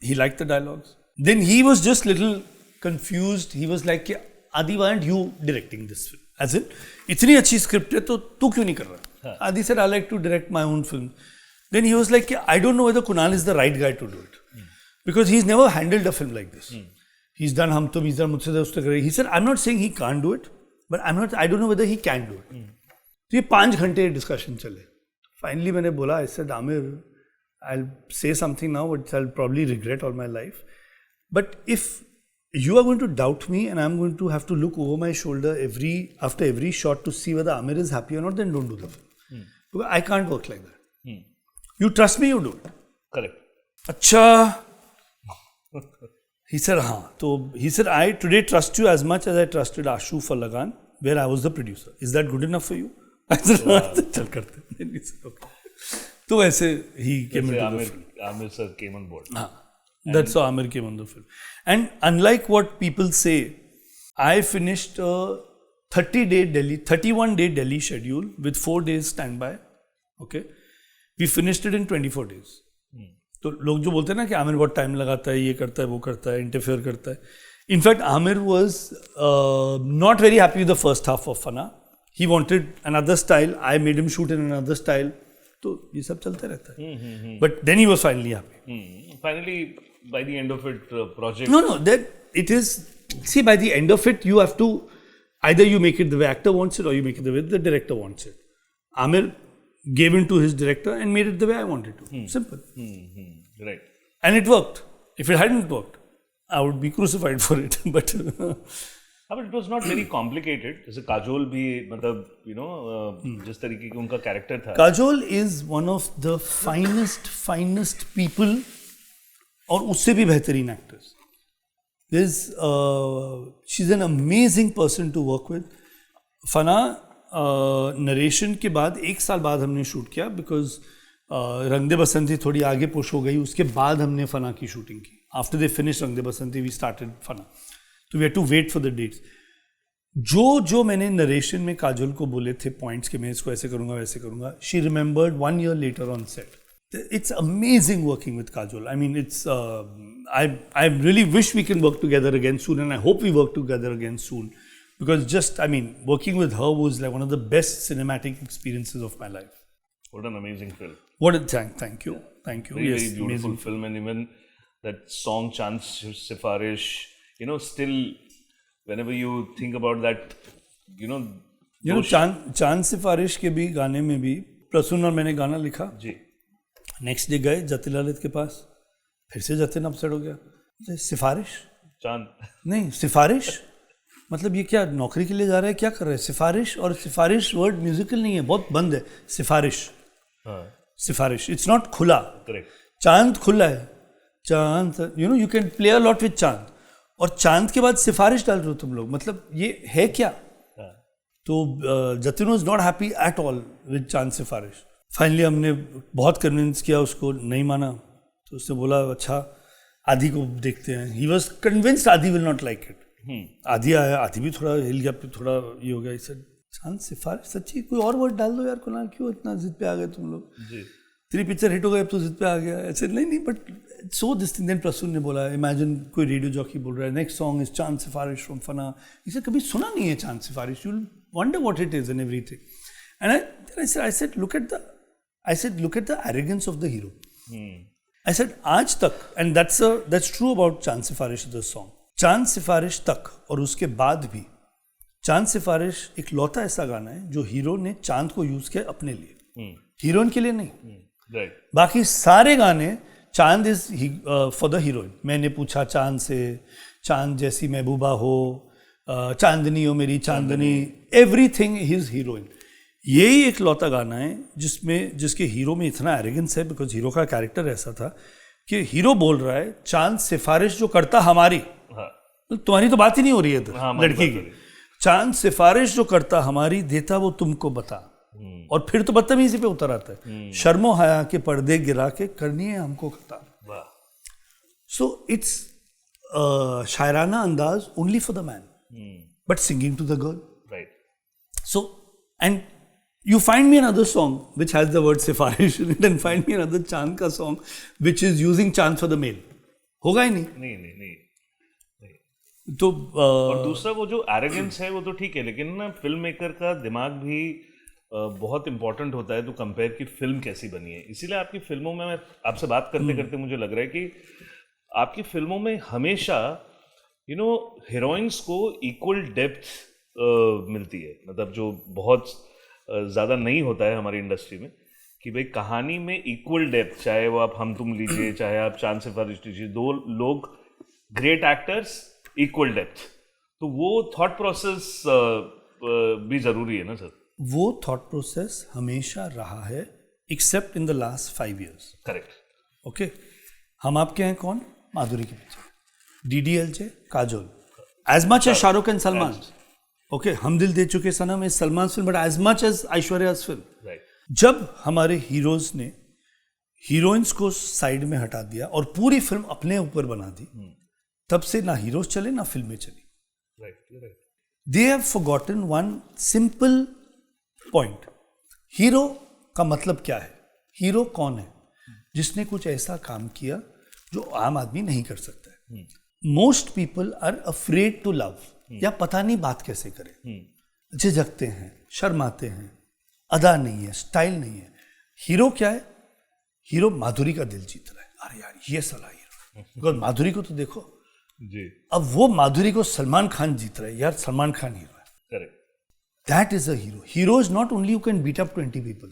He liked the dialogues. Then he was just little confused. He was like, आदि, why aren't you directing this film? As in, इतनी अच्छी स्क्रिप्ट है तो तू क्यों नहीं कर रहा? आदि said, I like to direct my own film. Then he was like, I don't know whether Kunal is the right guy to do it. Because he's never handled a film like this. He's done Hum Tum, he's done Mujhse Dost Kare. He said, I'm not saying he can't do it, but I don't know whether he can do it. तो ये 5 घंटे discussion चले. Finally मैंने बोला, I said Aamir, I'll say something now which I'll probably regret all my life. But if you are going to doubt me and I'm going to have to look over my shoulder after every shot to see whether Amir is happy or not, then don't do the film. Because I can't work like that. You trust me, you do it. Correct. अच्छा. He said, हाँ. So he said, I today trust you as much as I trusted Ashu for Lagan, where I was the producer. Is that good enough for you? I said, चल करते. He said, okay. तो ऐसे he came into the film. Amir sir came on board. हाँ. That's how Amir came on the film. And unlike what people say, I finished a 31-day Delhi schedule with 4 days standby. Okay. We finished it in 24 days. तो लोग जो बोलते हैं ना कि आमिर बहुत time लगाता है, ये करता है, वो करता है, इंटरफेयर करता है. In fact Aamir was not very happy with the first half of Fanaa. He wanted another style. I made him shoot in another style. तो ये सब चलते रहता है. But then he was finally happy. Finally, by the end of it, project. No, that it is. See, by the end of it, you have to either you make it the way actor wants it, or you make it the way the director wants it. Amir gave in to his director and made it the way I wanted to. Simple. Right. And it worked. If it hadn't worked, I would be crucified for it. But but it was not very complicated. जैसे काजोल भी मतलब जिस तरीके की उनका character था. Kajol is one of the finest people, और उससे भी बेहतरीन actors. She's an amazing person to work with. Fanaa narration के बाद 1 साल बाद हमने शूट किया, बिकॉज रंग दे बसंती थोड़ी आगे पुश हो गई. उसके बाद हमने फना की शूटिंग की. आफ्टर दे फिनिश रंग दे बसंती वी स्टार्टेड फना. तो we had to wait for the dates. जो मैंने नरेशन में काजोल को बोले थे पॉइंट्स के मैं इसको ऐसे करूँगा वैसे करूँगा, she remembered 1 year later on set. It's amazing working with Kajol. I mean, it's I really wish we can work together again soon, and I hope we work together again soon, because working with her was like one of the best cinematic experiences of my life. What an amazing film. What a thank you. Very, Yes, very beautiful amazing film, and even that song Chand Sifarish, still whenever you think about that, चांद सिफारिश के भी गाने में भी प्रसून और मैंने गाना लिखा. जी. नेक्स्ट डे गए जतिन ललित के पास, फिर से जतिन अपसेट हो गया. सिफारिश चांद नहीं, सिफारिश मतलब ये क्या नौकरी के लिए जा रहा है, क्या कर रहे हैं? सिफारिश, और सिफारिश वर्ड म्यूजिकल नहीं है, बहुत बंद है. सिफारिश. सिफारिश, इट्स नॉट खुला. करेक्ट. चांद खुला है. चांद, you can play a lot with चांद, और चांद के बाद सिफारिश डाल रहे हो तुम लोग, मतलब ये है क्या? तो Jatin was not happy at all with चांद सिफारिश. फाइनली हमने बहुत कन्विंस किया उसको, नहीं माना. तो उसने बोला अच्छा आदि को देखते हैं. ही वॉज कन्विंस्ड आदि विल नॉट लाइक इट. आदि आया, आदि भी थोड़ा हिल गया, फिर थोड़ा ये हो गया. सर चांद सिफारिश, सच्ची कोई और वर्ड डाल दो यार, कुणाल क्यों इतना जिद पे आ गए तुम लोग? तेरी पिक्चर हिट हो गई, अब तो जिद पे आ गया. ऐसे नहीं but so this thing. Then Prasoon ने बोला, इमेजिन कोई रेडियो जॉकी बोल रहा है नेक्स्ट सॉन्ग इज चांद सिफारिश फ्रॉम फना. इसे कभी सुना नहीं है चांद सिफारिश, you will wonder what it is and everything. And I said look at the arrogance of the hero. I said आज तक, and that's true about चांद सिफारिश the song. चांद सिफारिश तक और उसके बाद भी चांद सिफारिश एक लौता ऐसा गाना है जो हीरो ने चांद को यूज किया अपने लिए, हीरोइन के लिए नहीं. बाकी सारे गाने चांद इज फॉर द हीरोइन. मैंने पूछा चांद से, चांद जैसी महबूबा हो, चांदनी हो मेरी चांदनी, एवरीथिंग हिज हीरोइन. यही एक लौता गाना है जिसके हीरो में इतना एरोगेंस है, बिकॉज हीरो का कैरेक्टर ऐसा था कि हीरो बोल रहा है चांद सिफारिश जो करता हमारी. तो तुम्हारी तो बात ही नहीं हो रही है इधर. लड़की की. चांद सिफारिश जो करता हमारी, देता वो तुमको बता. और फिर तो बदतमीजी पे उतर आता है, शर्मो हया के पर्दे गिरा के करनी है हमको खता. सो इट्स शायराना अंदाज only for the man, but singing to the girl. Right. So and you find me another song which has the word Sifarish in it, and find me another Chand ka song which is using Chand for the male. होगा ही नहीं. तो और दूसरा वो जो arrogance है वो तो ठीक है, लेकिन ना फिल्म मेकर का दिमाग भी बहुत इंपॉर्टेंट होता है टू कंपेयर कि फिल्म कैसी बनी है. इसीलिए आपकी फिल्मों में, मैं आपसे बात करते करते मुझे लग रहा है कि आपकी फिल्मों में हमेशा हीरोइंस को इक्वल डेप्थ मिलती है. मतलब जो बहुत ज़्यादा नहीं होता है हमारी इंडस्ट्री में, कि भाई कहानी में इक्वल डेप्थ, चाहे वो आप हम तुम लीजिए, चाहे आप चांद सिफारिश लीजिए, 2 लोग ग्रेट एक्टर्स, इक्वल डेप्थ. तो वो थॉट प्रोसेस भी ज़रूरी है ना सर? वो थॉट प्रोसेस हमेशा रहा है, except in the last 5 years. Correct. Okay. Hum Aapke Hain Koun, Madhuri की पिक्चर, DDLJ, Kajol, as much as Shahrukh and Salman. Okay, Hum Dil De Chuke Sanam is Salman film, but as much as Aishwarya's film. जब हमारे हीरोज ने हीरोइंस को साइड में हटा दिया और पूरी फिल्म अपने ऊपर बना दी, तब से ना हीरोज चले ना फिल्में चली. They have forgotten one simple point. Hero का मतलब क्या है? हीरो कौन है? जिसने कुछ ऐसा काम किया जो आम आदमी नहीं कर सकता है. Most people are afraid to love. या पता नहीं बात कैसे करें, झिझकते हैं, शर्माते हैं, अदा नहीं है, स्टाइल नहीं है. हीरो क्या है? हीरो माधुरी का दिल जीत रहा है. अरे यार ये साला हीरो. बिकॉज माधुरी को तो देखो जी, अब वो माधुरी को सलमान खान जीत रहा है. यार सलमान खान हीरो है. Correct. That is a hero. Hero is not only you can beat up 20 people.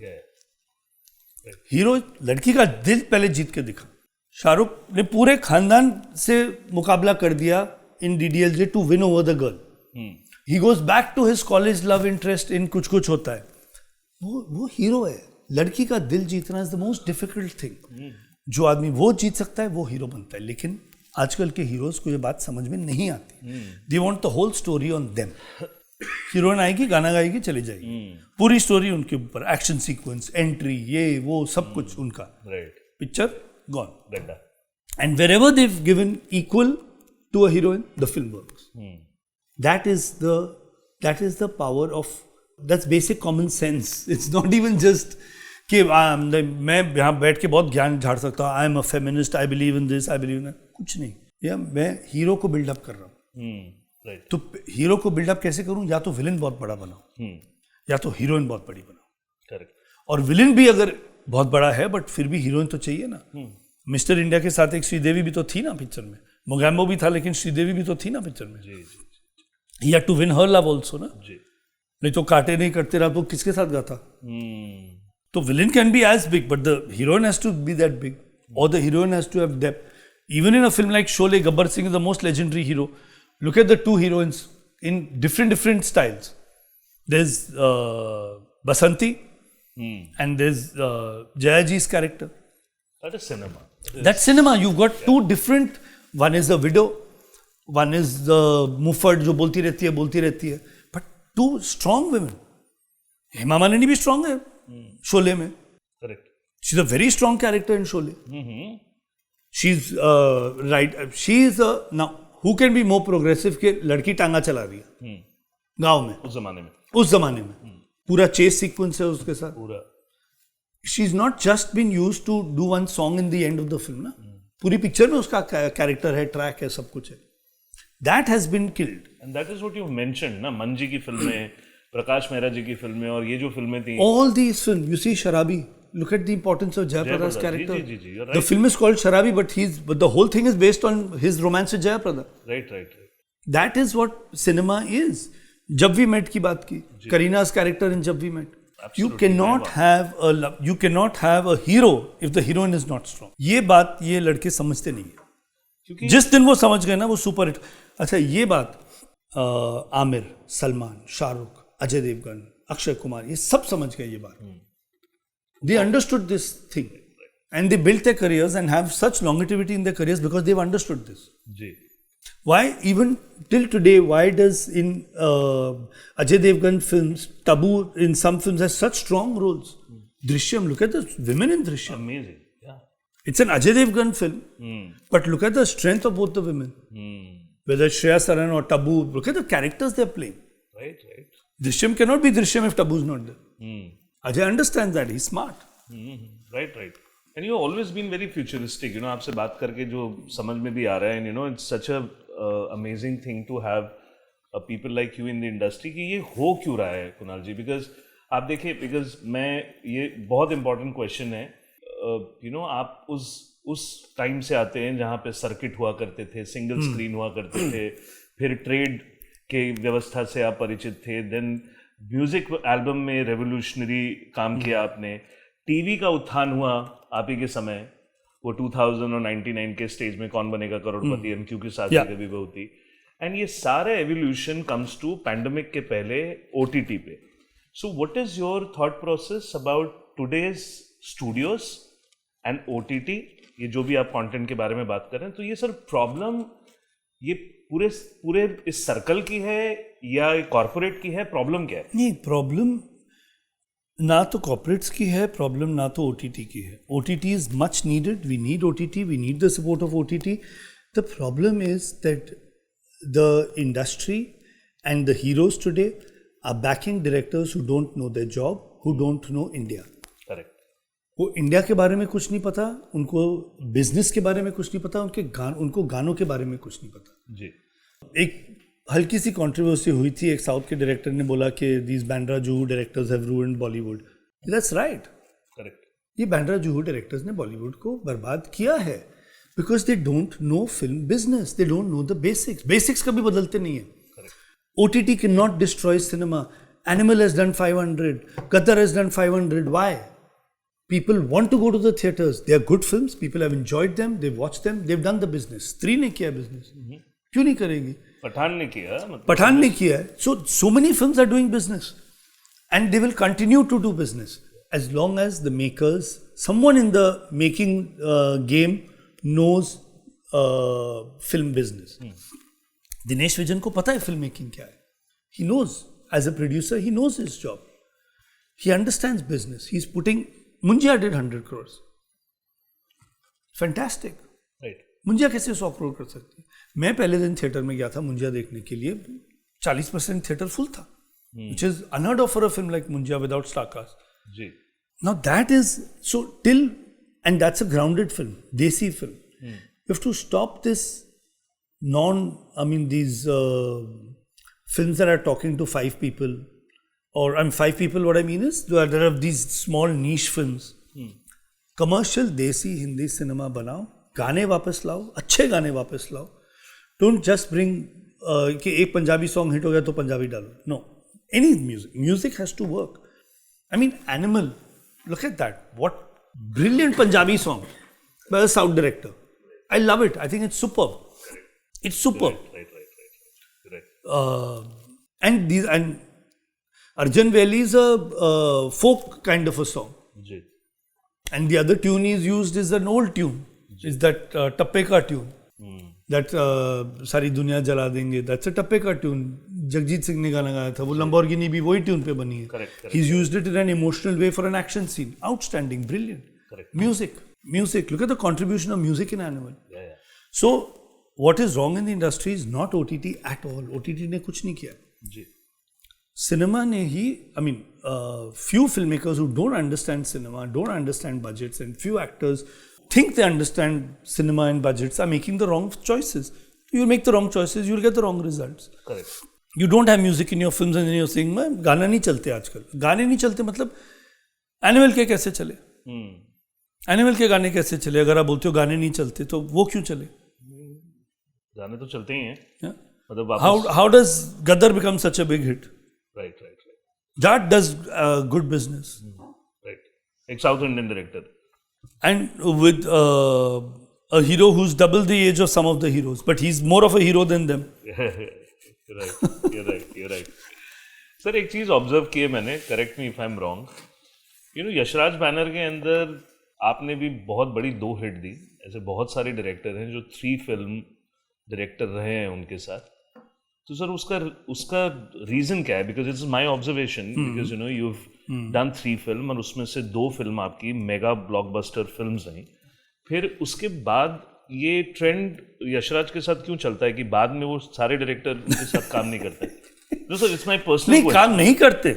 Hero लड़की का दिल पहले जीत के दिखा. शाहरुख ने पूरे खानदान से मुकाबला कर दिया in DDLJ to win over the girl. He goes back to his college love interest in Kuch Kuch होता है. वो हीरो है. लड़की का दिल जीतना is the most difficult thing. जो आदमी वो जीत सकता है वो हीरो बनता है. लेकिन आजकल के हीरोज को ये बात समझ में नहीं आती. They want the whole story on them. Heroine आएगी, गाना गाएगी, चली जाएगी. पूरी स्टोरी उनके ऊपर, एक्शन सीक्वेंस, एंट्री, ये वो सब कुछ उनका. Picture gone. And wherever they have given equal to a heroine, the film works. That is the power of, that's basic common sense. It's not even just कि मैं यहाँ बैठ के बहुत ज्ञान झाड़ सकता हूँ. I am a feminist, I believe in this, I believe in, कुछ नहीं. या मैं हीरो को बिल्डअप कर रहा हूँ. तो हीरो को बिल्डअप कैसे करूँ? या तो विलन बहुत बड़ा बनाओ, या तो हीरोइन बहुत बड़ी बनाओ. करेक्ट. और विलन भी अगर बहुत बड़ा है बट फिर भी हीरोइन तो चाहिए ना. मिस्टर इंडिया के साथ एक श्रीदेवी भी तो थी ना पिक्चर में. मोगैम्बो भी था लेकिन श्रीदेवी भी तो थी ना पिक्चर में. He had to win her love also ना. नहीं तो काटे नहीं करते रहा तो किसके साथ गाता. तो villain can be as big, but the heroine has to be that big, or the heroine has to have depth. Even in a film like Sholay, Gabbar Singh is the most legendary hero. Look at the two heroines in different styles. There's Basanti, and there's Jaya Ji's character. That is cinema. That's cinema. You've got two different. One is the widow, one is the Muffard जो बोलती रहती है. But two strong women. Hema Malini भी strong है. शोले में. Correct. She's a very strong character in Sholay. She's right. She is now who can be more progressive के लड़की टांगा चला रही है गांव में उस जमाने में पूरा चेस सीक्वेंस है उसके साथ पूरा. She's not just been used to do one song in the end of the film ना. पूरी पिक्चर में उसका कैरेक्टर है, ट्रैक है, सब कुछ है. That has been killed. And that is what you mentioned ना, मंजी की फिल्में, प्रकाश मेहरा जी की फिल्में और ये जो फिल्में थी. All these films, you see Sharabi. Look at the importance of Jayaprada's character. Ji, you're right. The film is called Sharabi, but the whole thing is based on his romance with Jayaprada. Right. That is what cinema is. Jab We Met की बात की, Karina's character in Jab We Met. You cannot have a hero if the heroine is not strong. ये बात ये लड़के समझते नहीं है. क्योंकि जिस दिन वो समझ गए ना वो सुपर हिट. अच्छा ये बात आमिर, सलमान, शाहरुख, अजय देवगन, अक्षय कुमार ये सब समझ गए ये बात. They understood this thing and they built their careers and have such longevity in their careers because they've understood this. Why even till today, why does in Ajay Devgan films, Taboo in some films has such strong roles? Drishyam, look at the women in Drishyam. Amazing, yeah. It's an Ajay Devgan film, but look at the strength of both the women. Whether it's Shreya Saran or Taboo, look at the characters they're playing. Right. Drishyam cannot be Drishyam if Taboo is not there. Ajay understands that. He's smart. Right. And you've always been very futuristic. You know, आपसे बात करके जो समझ में भी आ रहा है, and you know, it's such a amazing thing to have people like you in the industry. कि ये हो क्यों रहा है कुणाल जी? Because आप देखिए, because मैं ये बहुत important question है. You know, आप उस टाइम से आते हैं जहाँ पे सर्किट हुआ करते थे, सिंगल स्क्रीन हुआ करते थे, फिर ट्रेड के व्यवस्था से आप परिचित थे, देन म्यूजिक एल्बम में रेवोल्यूशनरी काम किया आपने, टीवी का उत्थान हुआ आप ही के समय, वो 2000 और 99 के स्टेज में कौन बनेगा करोड़पति, एमक्यू की साथ कभी भी होती, एंड ये सारे एवोल्यूशन कम्स टू पैंडेमिक के पहले ओटीटी पे. So what is your thought process about today's studios and OTT? ये जो भी आप कंटेंट के बारे में बात कर रहे हैं, तो ये सर प्रॉब्लम ये पूरे पूरे इस सर्कल की है या कॉर्पोरेट की है? प्रॉब्लम क्या है? नहीं, प्रॉब्लम ना तो कॉर्पोरेट्स की है प्रॉब्लम, ना तो ओटीटी की है. OTT is much needed. We need OTT. We need the support of OTT. The problem is that the industry and the heroes today are backing directors who don't know their job, who don't know India. Correct. वो India के बारे में कुछ नहीं पता, उनको business के बारे में कुछ नहीं पता, उनको गानों के बारे में कुछ नहीं पता. जी. एक हल्की सी कंट्रोवर्सी हुई थी. एक साउथ के डायरेक्टर ने बोला कि these Bandra Juhu directors have ruined Bollywood. That's right. Correct. ये बैंड्रा जुहू डायरेक्टर्स ने बॉलीवुड को बर्बाद किया है because they don't know film business. They don't know the basics. Basics कभी बदलते नहीं है. OTT cannot destroy cinema. Animal has done 500. Qatar has done 500. Why? People want to go to the theaters. They are good films. People have enjoyed them. They've watched them. They've done the business. 3 ने किया business. क्यों नहीं करेगी? पठान ने किया. पठान ने किया है. So many films are doing business, and they will continue to do business as long as the makers, someone in the making game knows film business. Dinesh vision को पता है फिल्म मेकिंग क्या है. He knows as a producer, he knows his job. He understands business. He's putting. Munjya did 100 crores. Fantastic. Right. Munjya कैसे 100 करोड़ कर सकती है? मैं पहले दिन थिएटर में गया था मुंजिया देखने के लिए. 40% थिएटर फुल था, which is unheard of for a film like Munjia without star cast. जी. Now that is so till, and that's a grounded film, desi film. You have to stop this these films that are talking to 5 people, or 5 people, what I mean is there are these small niche films. Commercial desi Hindi cinema बनाओ, गाने वापस लाओ, अच्छे गाने वापस लाओ. Don't just bring कि एक पंजाबी सॉन्ग हिट हो गया तो पंजाबी डालो. No, any music has to work. I mean, Animal, look at that. What brilliant Punjabi song by a South director. I love it. I think it's superb. It's superb. Right. And Arjun Valley is a folk kind of a song. Ji. And the other tune he's used is an old tune. Is that Tappe Ka tune. That सारी दुनिया जला देंगे. That's a Tappe Ka tune. Jagjit Singh ने गाना गाया था. वो Lamborghini भी वही tune पे बनी है. Correct. He's used it in an emotional way for an action scene. Outstanding, brilliant. Correct. Music. Look at the contribution of music in Animal. Yeah. So what is wrong in the industry is not OTT at all. OTT ने कुछ नहीं किया. जी. Cinema ने ही, few filmmakers who don't understand cinema, don't understand budgets, and few actors think they understand cinema and budgets are making the wrong choices. You make the wrong choices, you'll get the wrong results. Correct. You don't have music in your films and then you're saying, गाना नहीं चलते आजकल. गाने नहीं चलते मतलब animal के कैसे चले? एनिमल के गाने कैसे चले? अगर आप बोलते हो गाने नहीं चलते तो वो क्यों चले? गाने तो चलते ही हैं. Yeah. मतलब how does Gadar become such a big hit? Right. That does good business. Right. एक South Indian director. And with a hero who's double the age of some of the heroes, but he's more of a hero than them. You're right. Sir एक चीज observe की है मैंने, correct me if I am wrong. Yashraj banner के अंदर आपने भी बहुत बड़ी 2 हिट दी. ऐसे बहुत सारे डायरेक्टर हैं जो 3 फिल्म डायरेक्टर रहे हैं उनके साथ. तो सर उसका रीजन क्या है? Because it's my observation, because you have done 3 film और उसमें से 2 फिल्म आपकी मेगा ब्लॉकबस्टर फिल्म्स रही. फिर उसके बाद ये ट्रेंड यशराज के साथ क्यों चलता है कि बाद में वो सारे डायरेक्टर उनके साथ काम नहीं करते? No sir, it's my personal question. काम नहीं करते.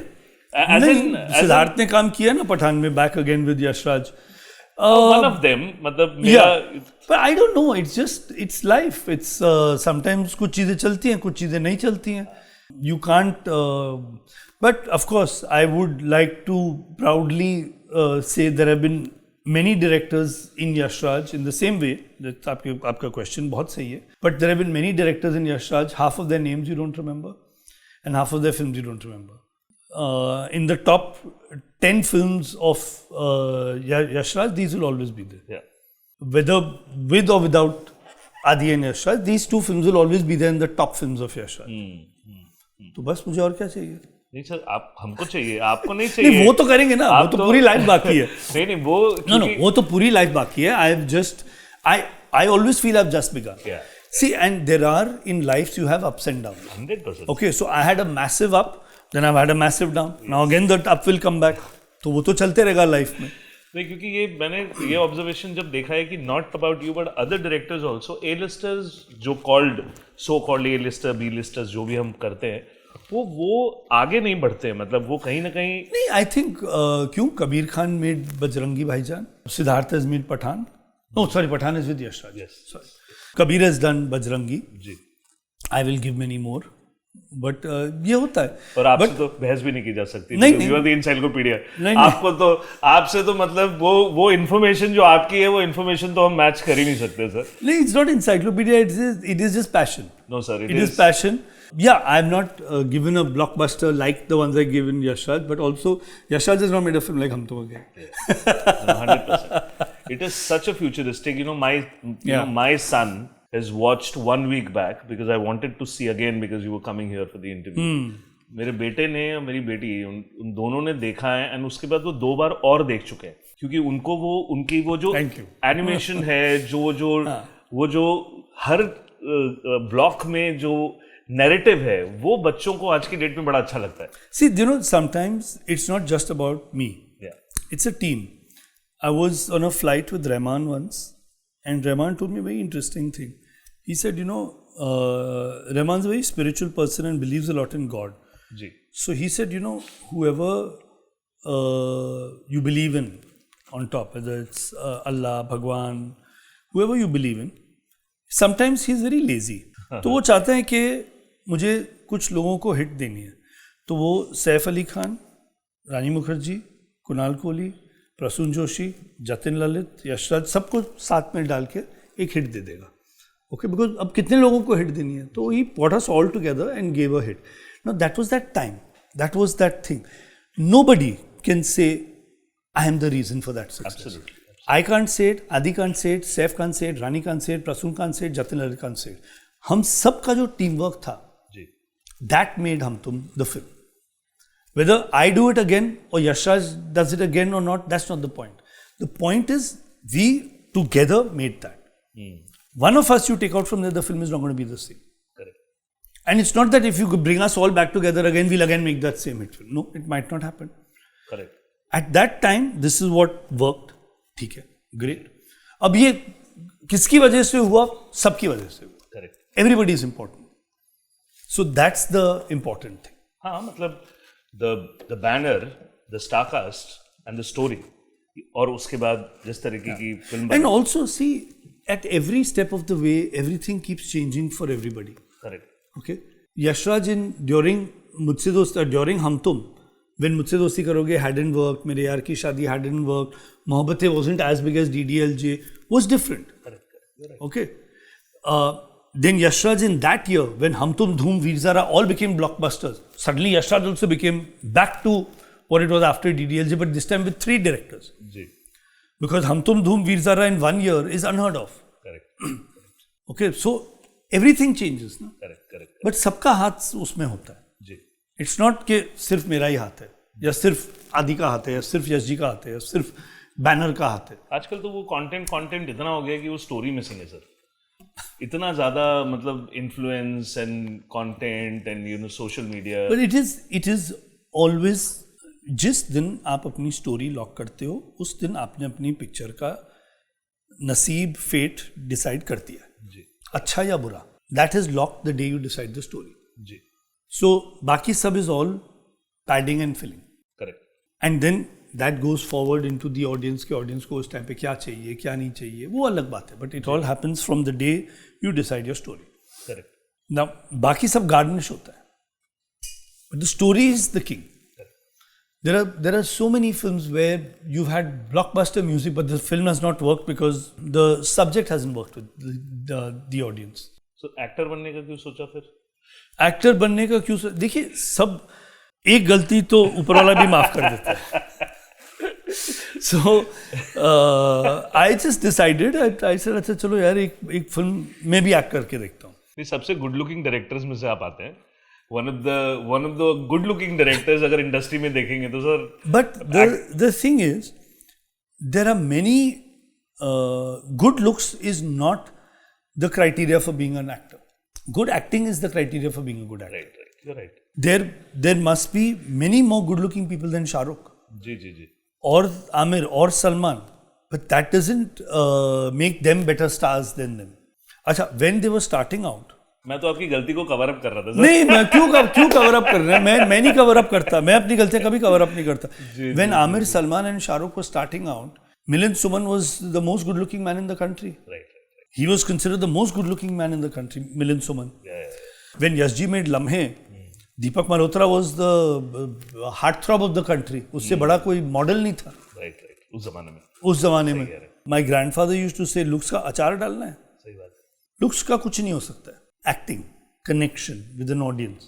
सिद्धार्थ ने काम किया ना पठान में, back again with Yashraj. One of them, मतलब मेरा. But I don't know. It's life. It's sometimes कुछ चीजें चलती हैं, कुछ चीजें नहीं चलती हैं. You can't. But of course, I would like to proudly say there have been many directors in Yashraj in the same way. That आपका question बहुत सही है. But there have been many directors in Yashraj. Half of their names you don't remember, and half of their films you don't remember. In the top 10 films of Yashraj, these will always be there. Yeah. Whether with or without Adi and Yashraj, these 2 films will always be there in the top films of Yashraj. तो बस मुझे और क्या चाहिए? नहीं sir, आप हमको चाहिए, आपको नहीं नहीं, चाहिए। वो तो करेंगे ना, वो आप तो पूरी लाइफ बाकी है। नहीं नहीं, वो No, वो तो पूरी लाइफ बाकी है. I always feel I've just begun. Yeah. See, and there are in lives you have ups and downs. 100%. Okay, so I had a massive up, then I've had a massive down. Now again that up will come back. तो वो तो चलते रहेगा life में. नहीं, क्योंकि ये मैंने ये ऑब्जर्वेशन जब देखा है कि not about you but other directors also, A listers जो so called A lister, B listers जो भी हम करते हैं, वो आगे नहीं बढ़ते हैं, मतलब वो कहीं ना कहीं नहीं, आई थिंक क्यों Kabir Khan made Bajrangi Bhaijaan, Siddharth has made Pathaan, no sorry Pathaan is with Yash Raj, sorry, Kabir has done Bajrangi ji, I will give many more, but ये होता है. और आपसे तो बहस भी नहीं की जा सकती, नहीं, यू आर द एनसाइक्लोपीडिया, नहीं, आपको तो आपसे तो मतलब वो इन्फॉर्मेशन जो आपकी है वो इन्फॉर्मेशन तो हम मैच कर ही नहीं सकते सर. नहीं, it's not encyclopedia, it is just passion. No sir, It is passion. Yeah, I have not given a blockbuster like the ones I given Yash Raj, but also Yash Raj has not made a film like Hum Tum Again. 100%. It is such a futuristic. My son has watched 1 week back because I wanted to see again because you were coming here for the interview. मेरे बेटे ने और मेरी बेटी उन दोनों ने देखा है एंड उसके बाद वो 2 बार और देख चुके हैं, क्योंकि उनको उनकी वो जो एनिमेशन है, वो जो हर ब्लॉक में जो नैरेटिव है, वो बच्चों को आज की डेट में बड़ा अच्छा लगता है. See, you know, sometimes it's not just about me. Yeah. It's a team. I was on a flight with Rahman once, and Rahman told me a very interesting thing. He said, you know, Rahman's a very spiritual person and believes a lot in God. Ji. So he said, you know, whoever you believe in on top, whether it's Allah, Bhagwan, whoever you believe in, sometimes he's very lazy. तो वो चाहते हैं कि मुझे कुछ लोगों को hit देनी है, तो वो सैफ अली खान, रानी मुखर्जी, कुणाल कोहली, प्रसून जोशी, जतिन ललित, यश राज, सबको साथ में डाल के एक हिट दे देगा. ओके, बिकॉज अब कितने लोगों को हिट देनी है, तो he bought us all together and gave a hit. No, that was that time, that was that thing. Nobody can say I am the reason for that success. I can't say it, Adi can't say it, Saif can't say it, Rani can't say it, Prasoon can't say it, Jatin Lalit can't say it. हम सब का जो team work था, that made हम तुम the film. Whether I do it again or Yashraj does it again or not, that's not the point. The point is we together made that. One of us you take out from there, the film is not going to be the same. Correct. And it's not that if you bring us all back together again, we'll again make that same hit film. No, it might not happen. Correct. At that time, this is what worked. ठीक है, great. अब ये किसकी वजह से हुआ? सबकी वजह से हुआ. Correct. Everybody is important, so that's the important thing. हाँ, मतलब the banner, the star cast and the story, और उसके बाद जिस तरीके की फिल्म. And also see at every step of the way everything keeps changing for everybody. Correct. Okay, Yashraj in during मुझसे दोस्त, ड्यूरिंग हम तुम, when मुझसे दोस्ती करोगे hadn't worked, मेरे यार की शादी hadn't worked, Mohabbatein wasn't as big as DDLJ, was different. Correct. Okay. Then Yashraj in that year, when Hum Tum Dhoom, Veer Zara all became blockbusters, suddenly Yashraj also became back to what it was after DDLJ, but this time with 3 directors. Ji. Because Hum Tum Dhoom, Veer Zara in 1 year is unheard of. Correct. Okay, so everything changes. Na? Correct. But सबका हाथ उसमें होता है. जी. It's not कि सिर्फ मेरा ही हाथ है, या सिर्फ आदि का हाथ है, या सिर्फ यश जी का हाथ है, या सिर्फ बैनर का हाथ है. आजकल तो वो कंटेंट इतना हो गया कि वो स्टोरी मिसिंग है सर. इतना ज्यादा मतलब influence and content and social media. But it is always, जिस दिन आप अपनी स्टोरी लॉक करते हो, उस दिन आपने अपनी पिक्चर का नसीब, फेट डिसाइड कर दिया. जी. अच्छा या बुरा, that is lock the day you decide the story. जी. So, बाकी सब is all padding and filling. Correct. And then that goes forward into the audience के audience को उस टाइम पे क्या चाहिए, क्या नहीं चाहिए, वो अलग बात है. But it all happens from the day you decide your story. Correct. Now, बाकी सब garnish होता है. But the story is the king. Correct. There are so many films where you've had blockbuster music, but the film has not worked because the subject hasn't worked with the audience. So, actor बनने का क्यों सोचा फिर? Actor बनने का क्यों? देखिए, सब एक गलती तो ऊपर वाला भी माफ कर देता है. So I just decided, I said अच्छा चलो यार एक फिल्म में भी एक्ट करके देखता हूँ. सबसे गुड लुकिंग डायरेक्टर्स में से आप आते हैं, one of the good looking directors अगर इंडस्ट्री में देखेंगे तो sir. But the thing is, there are many good looks is not the criteria for being an actor. Good acting is the criteria for being a good actor. Right. You're right. There must be many more good looking people than Shah Rukh. जी. Or Amir or Salman. But that doesn't make them better stars than them. अच्छा, when they were starting out. मैं तो आपकी गलती को cover up कर रहा था सर. नहीं, मैं क्यों कवर अप कर रहा है? मैं नहीं कवर अप करता. मैं अपनी गलतियां कभी कवर अप नहीं करता. When Amir, Salman and Shah Rukh were starting out, Milind Suman was the most good looking man in the country. Right. He was considered the most good looking man in the country, Milind Suman. Yeah. When Yashji made Lamhe, Deepak Malhotra was the heartthrob of the country. उससे बड़ा कोई model नहीं था. Right. उस जमाने में. My grandfather used to say, looks का अचार डालना है. सही बात. Looks का कुछ नहीं हो सकता है. Acting, connection with an audience.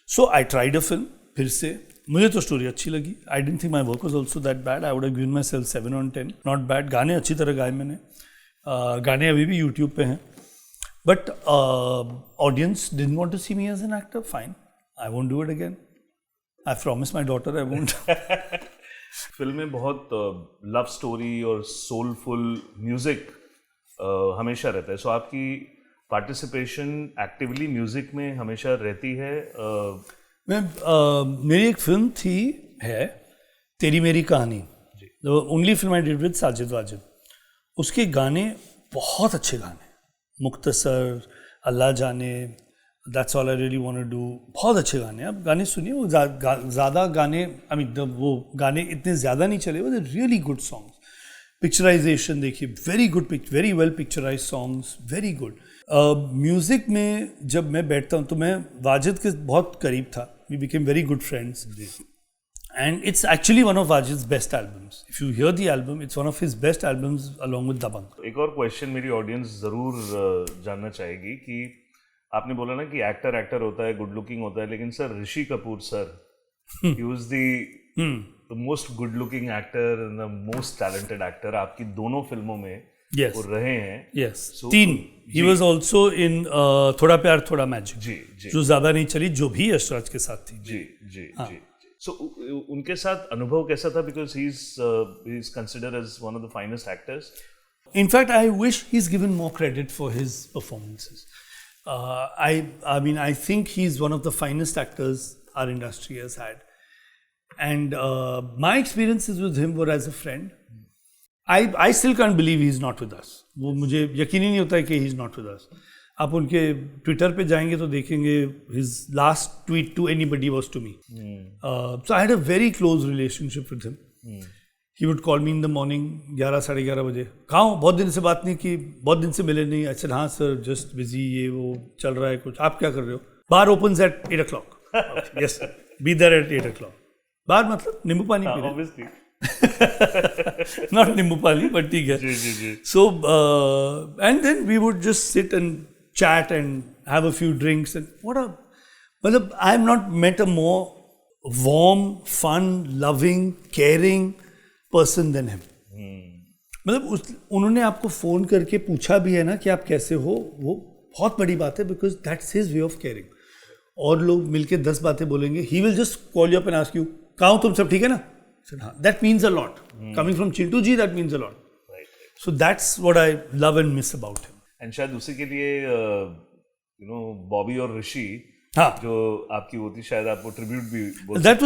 So I tried a film. फिर से मुझे तो स्टोरी अच्छी लगी. I didn't think my work was also that bad. I would have given myself 7 on 10. Not bad. गाने अच्छी तरह गाए मैंने. गाने अभी भी YouTube पे हैं. But audience didn't want to see me as an actor. Fine. I won't do it again. I promised my daughter I won't. Film में बहुत लव स्टोरी और सोलफुल म्यूजिक हमेशा रहता है. सो आपकी पार्टिसिपेशन एक्टिवली म्यूजिक में हमेशा रहती है. मेरी एक फिल्म है Teri Meri Kahaani. Only film I did with Sajid Wajid. उसके गाने बहुत अच्छे गाने. Mukhtasar, Allah Jaane, that's all I really want to do. बहुत अच्छे गाने. आप गाने सुनिए. वो ज़्यादा गाने, आई मीन वो गाने इतने ज़्यादा नहीं चले. वो रियली गुड सॉन्ग्स. पिक्चराइजेशन देखिए, very good very well picturise songs, very good. Music में जब मैं बैठता हूँ तो मैं वाजिद के बहुत करीब था. We became very good friends. And it's actually one of Wajid's best albums. If you hear the album, it's one of his best albums along with Dabang. एक और क्वेश्चन मेरी ऑडियंस जरूर जानना चाहेगी कि आपने बोला ना कि एक्टर होता है, गुड लुकिंग होता है, लेकिन sir Rishi Kapoor sir, he was the most good looking actor and the most talented actor. आपकी दोनों फिल्मों में वो रहे हैं. Yes. So, 3. He was also in थोड़ा प्यार थोड़ा मैजिक. जी. जो ज्यादा नहीं चली, जो भी यशराज के साथ थी. जी. So उनके साथ अनुभव कैसा था? Because he's considered as one of the finest actors. In fact, I wish he's given more credit for his performances. I mean, I think he's one of the finest actors our industry has had. And my experiences with him were as a friend. I still can't believe he's not with us. वो मुझे यकीन ही नहीं होता है कि he's not with us. आप उनके Twitter पे जाएंगे तो देखेंगे his last tweet to anybody was to me. So I had a very close relationship with him. He would call me in the morning 11 साढ़े 11 बजे. कहाँ हो? बहुत दिन से बात नहीं की, बहुत दिन से मिले नहीं. I said हाँ सर, just busy, ये वो चल रहा है कुछ. आप क्या कर रहे हो? Bar opens at 8 o'clock. Yes sir, be there at 8 o'clock. बार मतलब नींबू पानी पी रहे. Obviously. Not नींबू पानी, but ठीक है. जी. So and then we would just sit and chat and have a few drinks and मतलब I have not met a more warm, fun, loving, caring person than him. मतलब उन्होंने आपको phone करके पूछा भी है ना कि आप कैसे हो, वो बहुत बड़ी बात है, because that's his way of caring. और लोग मिलके 10 बातें बोलेंगे, he will just call you up and ask you, कहाँ हो तुम, सब ठीक है ना? That means a lot. Coming from Chintu ji, that means a lot. Right. So that's what I love and miss about him. And शायद उसी के लिए बॉबी और ऋषि जो आपकी होती, शायद आपको ट्रिब्यूट भी बोल. That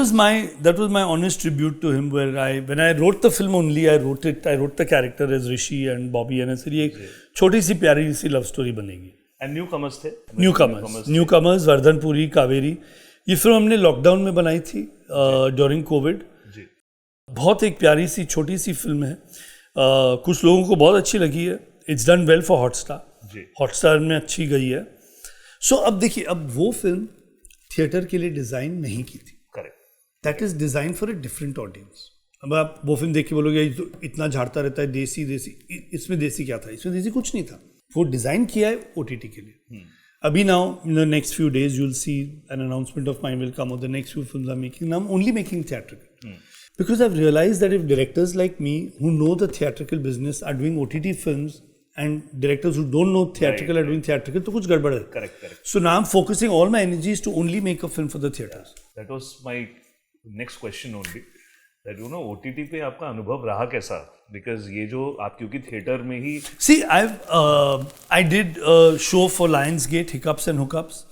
was my honest tribute to him, where when I wrote the film only, I wrote the character as Rishi and Bobby, and I said ये एक छोटी सी प्यारी सी लव स्टोरी बनेगी. And newcomers थे. Newcomers, वर्धनपुरी, कावेरी. ये film हमने lockdown में बनाई थी ड्यूरिंग कोविड. बहुत एक प्यारी सी छोटी सी फिल्म है. कुछ लोगों को बहुत अच्छी लगी है. It's done well for Hotstar. Hotstar में अच्छी गई है. सो अब देखिए, अब वो फिल्म थिएटर के लिए डिज़ाइन नहीं की थी. Correct. That is design for a different audience. अब आप वो फिल्म देख के बोलोगे इतना झाड़ता रहता है, देसी. इसमें देसी क्या था? इसमें देसी कुछ नहीं था. वो डिज़ाइन किया है OTT के लिए. अभी now in the next few days you will see an announcement of mine will come of the next few films I am making. Now I am only making theatrical. Because I've realized that if directors like me who know the theatrical business are doing OTT films and directors who don't know theatrical are doing theatrical, तो कुछ गड़बड़ है. Correct. So now I'm focusing all my energies to only make a film for the theaters. That was my next question only. That OTT पे आपका अनुभव रहा कैसा? Because ये जो आप क्योंकि थिएटर में ही See, I did a show for Lionsgate, Hiccups and Hookups.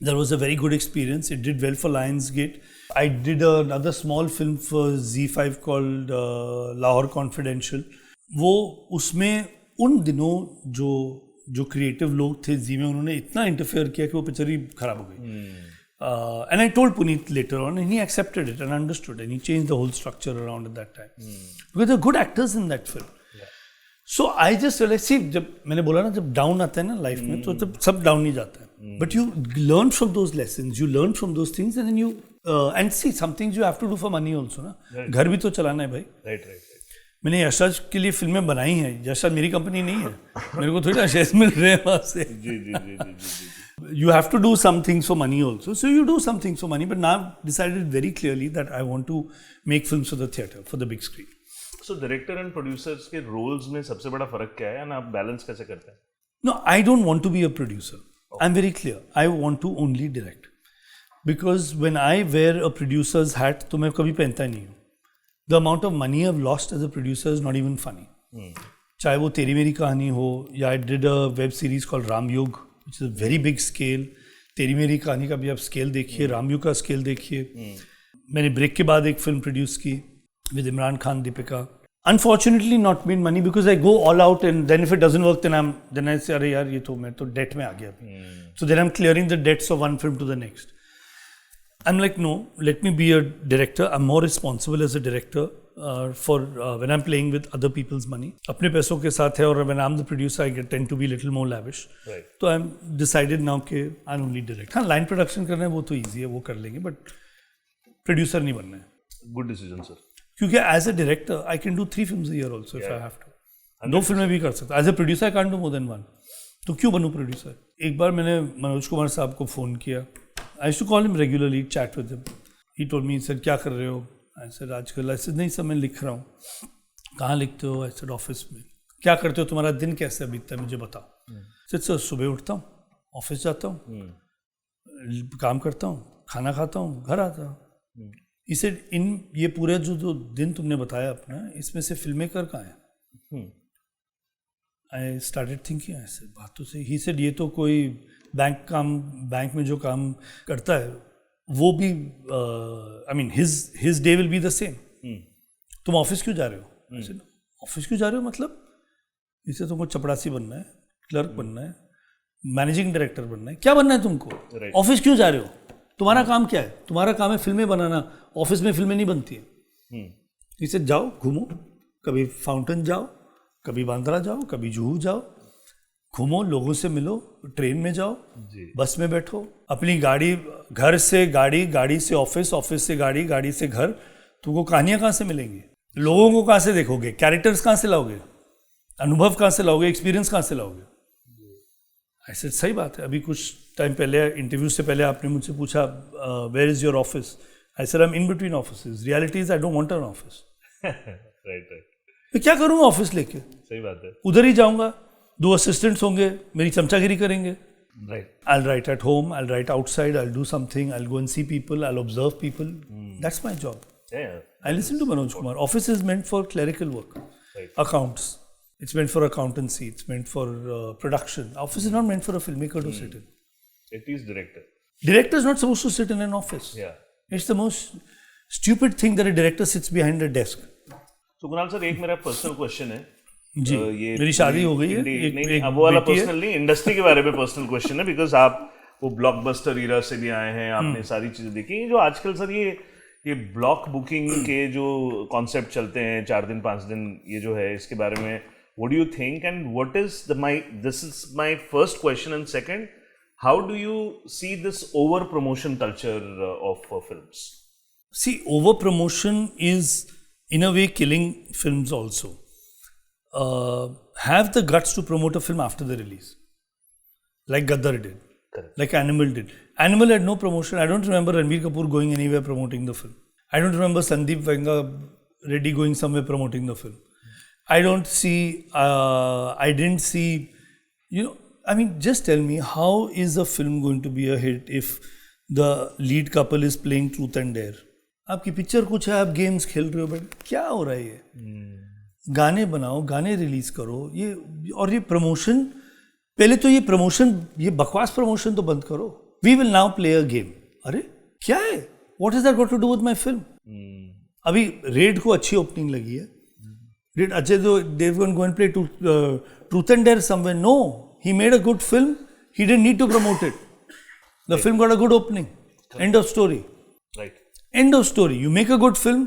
That was a very good experience. It did well for Lionsgate. I did another small film for Z5 called Lahore Confidential. वो उसमें उन दिनों जो creative लोग थे जी में उन्होंने इतना इंटरफेयर किया कि वो पिक्चर ही खराब हो गई. And I told Puneet later on, and he accepted it and understood, and he changed the whole structure around at that time. Because there are good actors in that film. So I just realized, see, जब मैंने बोला ना जब down आता है ना life में तो तब सब डाउन ही जाता है. But you learn from those lessons, you learn from those things, and then you and see some things you have to do for money also ना. घर भी तो चलाना है भाई. Right. मैंने यशराज के लिए फिल्में बनाई हैं. यशराज मेरी कंपनी नहीं है. मेरे को थोड़ी ना शेयर्स मिल रहे हैं वहाँ से. जी. You have to do some things for money also. So you do some things for money. But now I've decided very clearly that I want to make films for the theatre, for the big screen. So director and producers के roles में सबसे बड़ा फर्क क्या है? और आप balance कैसे करते हैं? No, I don't want to be a producer. I'm very clear. I want to only direct. Because when I wear a producer's hat, तो मैं कभी पहनता ही नहीं हूँ. The amount of money I've lost as a producer is not even funny. चाहे वो तेरी मेरी कहानी हो या I did a web series called Ram Yug, which is a very big scale. तेरी मेरी कहानी का भी आप स्केल देखिए, राम युग का स्केल देखिए. मैंने ब्रेक के बाद एक फिल्म प्रोड्यूस की with Imran Khan, Deepika. Unfortunately not made money because I go all out and then if it doesn't work then I say अरे यार ये तो मैं तो debt में आ गया. So then I'm clearing the debts of one film to the next. I'm like, no, let me be a director. I'm more responsible as a director for when I'm playing with other people's money. अपने पैसों के साथ है और when I'm the producer, I tend to be a little more lavish. Right. तो I'm decided now कि I'll only direct. हाँ, line production करना है वो तो easy है, वो कर लेंगे, but producer नहीं बनना है. Good decision, sir. क्योंकि as a director, I can do 3 films a year also if I have to. 2 फिल्में भी कर सकता. As a producer, I can't do more than 1. तो क्यों बनूँ producer? एक बार मैंने मनोज कुमार साहब को फ़ोन किया. I used to call him regularly, chat with him. He told me, he said, क्या कर रहे हो? I said, आजकल. I said, नहीं सर मैं लिख रहा हूँ. कहाँ लिखते हो? I said, ऑफिस में. क्या करते हो? तुम्हारा दिन कैसे बीतता है मुझे बताओ. I said, सर सुबह उठता हूँ, ऑफिस जाता हूँ, काम करता हूँ, खाना खाता हूँ, घर आता हूँ. He said, इन ये पूरे जो दिन तुमने बताया अपना, इसमें से फिल्म मेकर कहाँ है? I started thinking, I said, बात तो सही. He said, ये तो कोई बैंक में जो काम करता है वो भी I mean his day will be the same. तुम ऑफिस क्यों जा रहे हो? I said, ऑफिस क्यों जा रहे हो मतलब? इसे तुमको चपड़ासी बनना है, क्लर्क बनना है, मैनेजिंग डायरेक्टर बनना है, क्या बनना है तुमको? ऑफिस क्यों जा रहे हो? तुम्हारा काम क्या है? तुम्हारा काम है फिल्में बनाना. ऑफिस में फिल्में नहीं बनती है. इसे जाओ घूमो, कभी फाउंटेन जाओ, कभी बांद्रा जाओ, कभी जुहू जाओ, घूमो, लोगों से मिलो, ट्रेन में जाओ, बस में बैठो, अपनी गाड़ी, घर से गाड़ी, गाड़ी से ऑफिस, ऑफिस से गाड़ी, गाड़ी से घर. तुमको कहानियाँ कहाँ से मिलेंगी? लोगों को कहाँ से देखोगे? कैरेक्टर्स कहाँ से लाओगे? अनुभव कहाँ से लाओगे? एक्सपीरियंस कहाँ से लाओगे? ऐसे सही बात है. अभी कुछ टाइम पहले इंटरव्यू से पहले आपने मुझसे पूछा where is your office? I said I am in between offices. Reality is I don't want an office. Right. मैं क्या करूँगा ऑफिस लेके? सही बात है. उधर ही जाऊँगा, 2 असिस्टेंट्स होंगे, मेरी चमचागिरी करेंगे. Right. I'll write at home, I'll write outside, I'll do something, I'll go and see people, I'll observe people. That's my job. Yeah. I listen to Manoj Kumar. Office is meant for clerical work, accounts. It's meant for accountancy. It's meant for production. Office is not meant for a filmmaker to sit in. It is director. Director is not supposed to sit in an office. Yeah. It's the most stupid thing that a director sits behind a desk. So Kunal sir एक मेरा personal question है. जी, मेरी शादी हो गई है. नहीं, अब वो वाला पर्सनल नहीं, इंडस्ट्री के बारे में पर्सनल क्वेश्चन है. बिकॉज आप वो ब्लॉकबस्टर ईरा से भी आए हैं, आपने सारी चीजें देखी. जो आजकल सर ये ब्लॉक बुकिंग के जो कॉन्सेप्ट चलते हैं 4 दिन 5 दिन, ये जो है इसके बारे में what do you think and what is this is my first question. And second, how do you see this over promotion culture of films? See, over promotion is in a way killing films also. Have the guts to promote a film after the release, like Gaddar did. Correct. Like Animal did. Animal had no promotion. I don't remember Ranbir Kapoor going anywhere promoting the film. I don't remember Sandeep Venga Reddy going somewhere promoting the film. I don't see, I didn't see, I mean, just tell me, how is a film going to be a hit if the lead couple is playing truth and dare? आपकी picture कुछ है, आप games खेल रहे हो, but क्या हो रहा है ये? गाने बनाओ, गाने रिलीज करो, ये प्रमोशन, पहले तो ये बकवास प्रमोशन तो बंद करो. We will now play a game. अरे क्या है? What has that got to do with my film? अभी रेड को अच्छी ओपनिंग लगी है. Did Ajay Devgan go and play Truth and Dare somewhere? No. He made a good film. He didn't need to promote it. The film got a good opening. End of story. Right. End of story. You make a good film,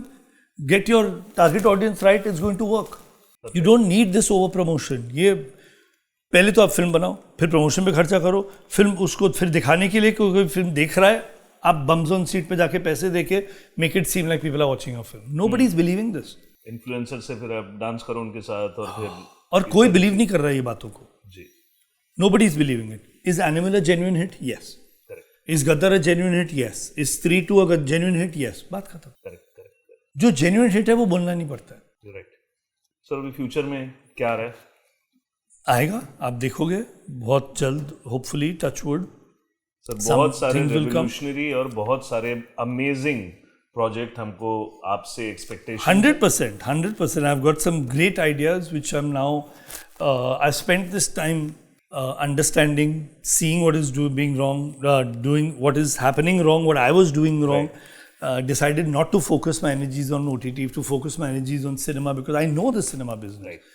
get your target audience right, it's going to work. You don't need this over promotion. ये पहले तो आप film बनाओ, फिर promotion पे खर्चा करो, film उसको फिर दिखाने के लिए कोई फिल्म देख रहा है, आप बम्स ऑन सीट पे जाके पैसे देके make it seem like people are watching a film. Nobody is believing this. Influencer से फिर आप डांस करो उनके साथ और फिर और कोई बिलीव नहीं कर रहा है ये बातों को. जी. Nobody is believing it. Is Animal a genuine hit? Yes. Correct. Is Gaddar a genuine hit? Yes. Is Stree 2 a genuine hit? Yes. बात खत्म. Correct. जो genuine hit है वो बोलना नहीं पड़ता है. Right. सर अभी फ्यूचर में क्या आ रहा है? आएगा, आप देखोगे बहुत जल्द, होपफुली, टच वुड. सर बहुत सारे रेवोल्यूशनरी और बहुत सारे अमेजिंग प्रोजेक्ट हमको आपसे expectation. 100%. I've got some great ideas which I'm now. I spent this time understanding, seeing what is being wrong, doing what is happening wrong, what I was doing wrong. Right. Decided not to focus my energies on OTT, to focus my energies on cinema because I know the cinema business. Right.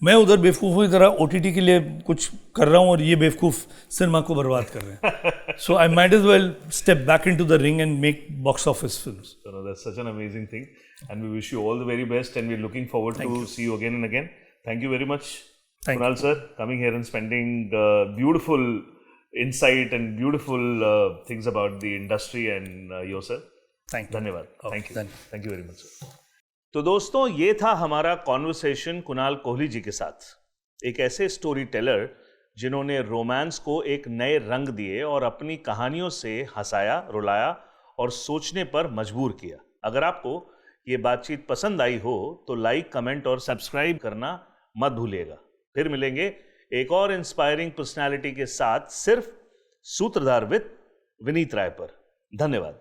मैं उधर बेवकूफ़ों की तरह OTT के लिए कुछ कर रहा हूँ और ये बेवकूफ़ सिनेमा को बर्बाद कर रहे हैं. So I might as well step back into the ring and make box office films. So no, that's such an amazing thing, and we wish you all the very best, and we're looking forward to see you again and again. Thank you very much, Kunal sir, coming here and spending beautiful insight and beautiful things about the industry and yourself. Thank you. धन्यवाद. Okay, Thank you very much, sir. तो दोस्तों ये था हमारा conversation Kunal Kohli ji के साथ, एक ऐसे स्टोरी टेलर जिन्होंने रोमांस को एक नए रंग दिए और अपनी कहानियों से हंसाया, रुलाया और सोचने पर मजबूर किया. अगर आपको ये बातचीत पसंद आई हो तो लाइक, कमेंट और सब्सक्राइब करना मत भूलिएगा. फिर मिलेंगे एक और इंस्पायरिंग पर्सनालिटी के साथ सिर्फ सूत्रधार विद विनीत राय पर. धन्यवाद.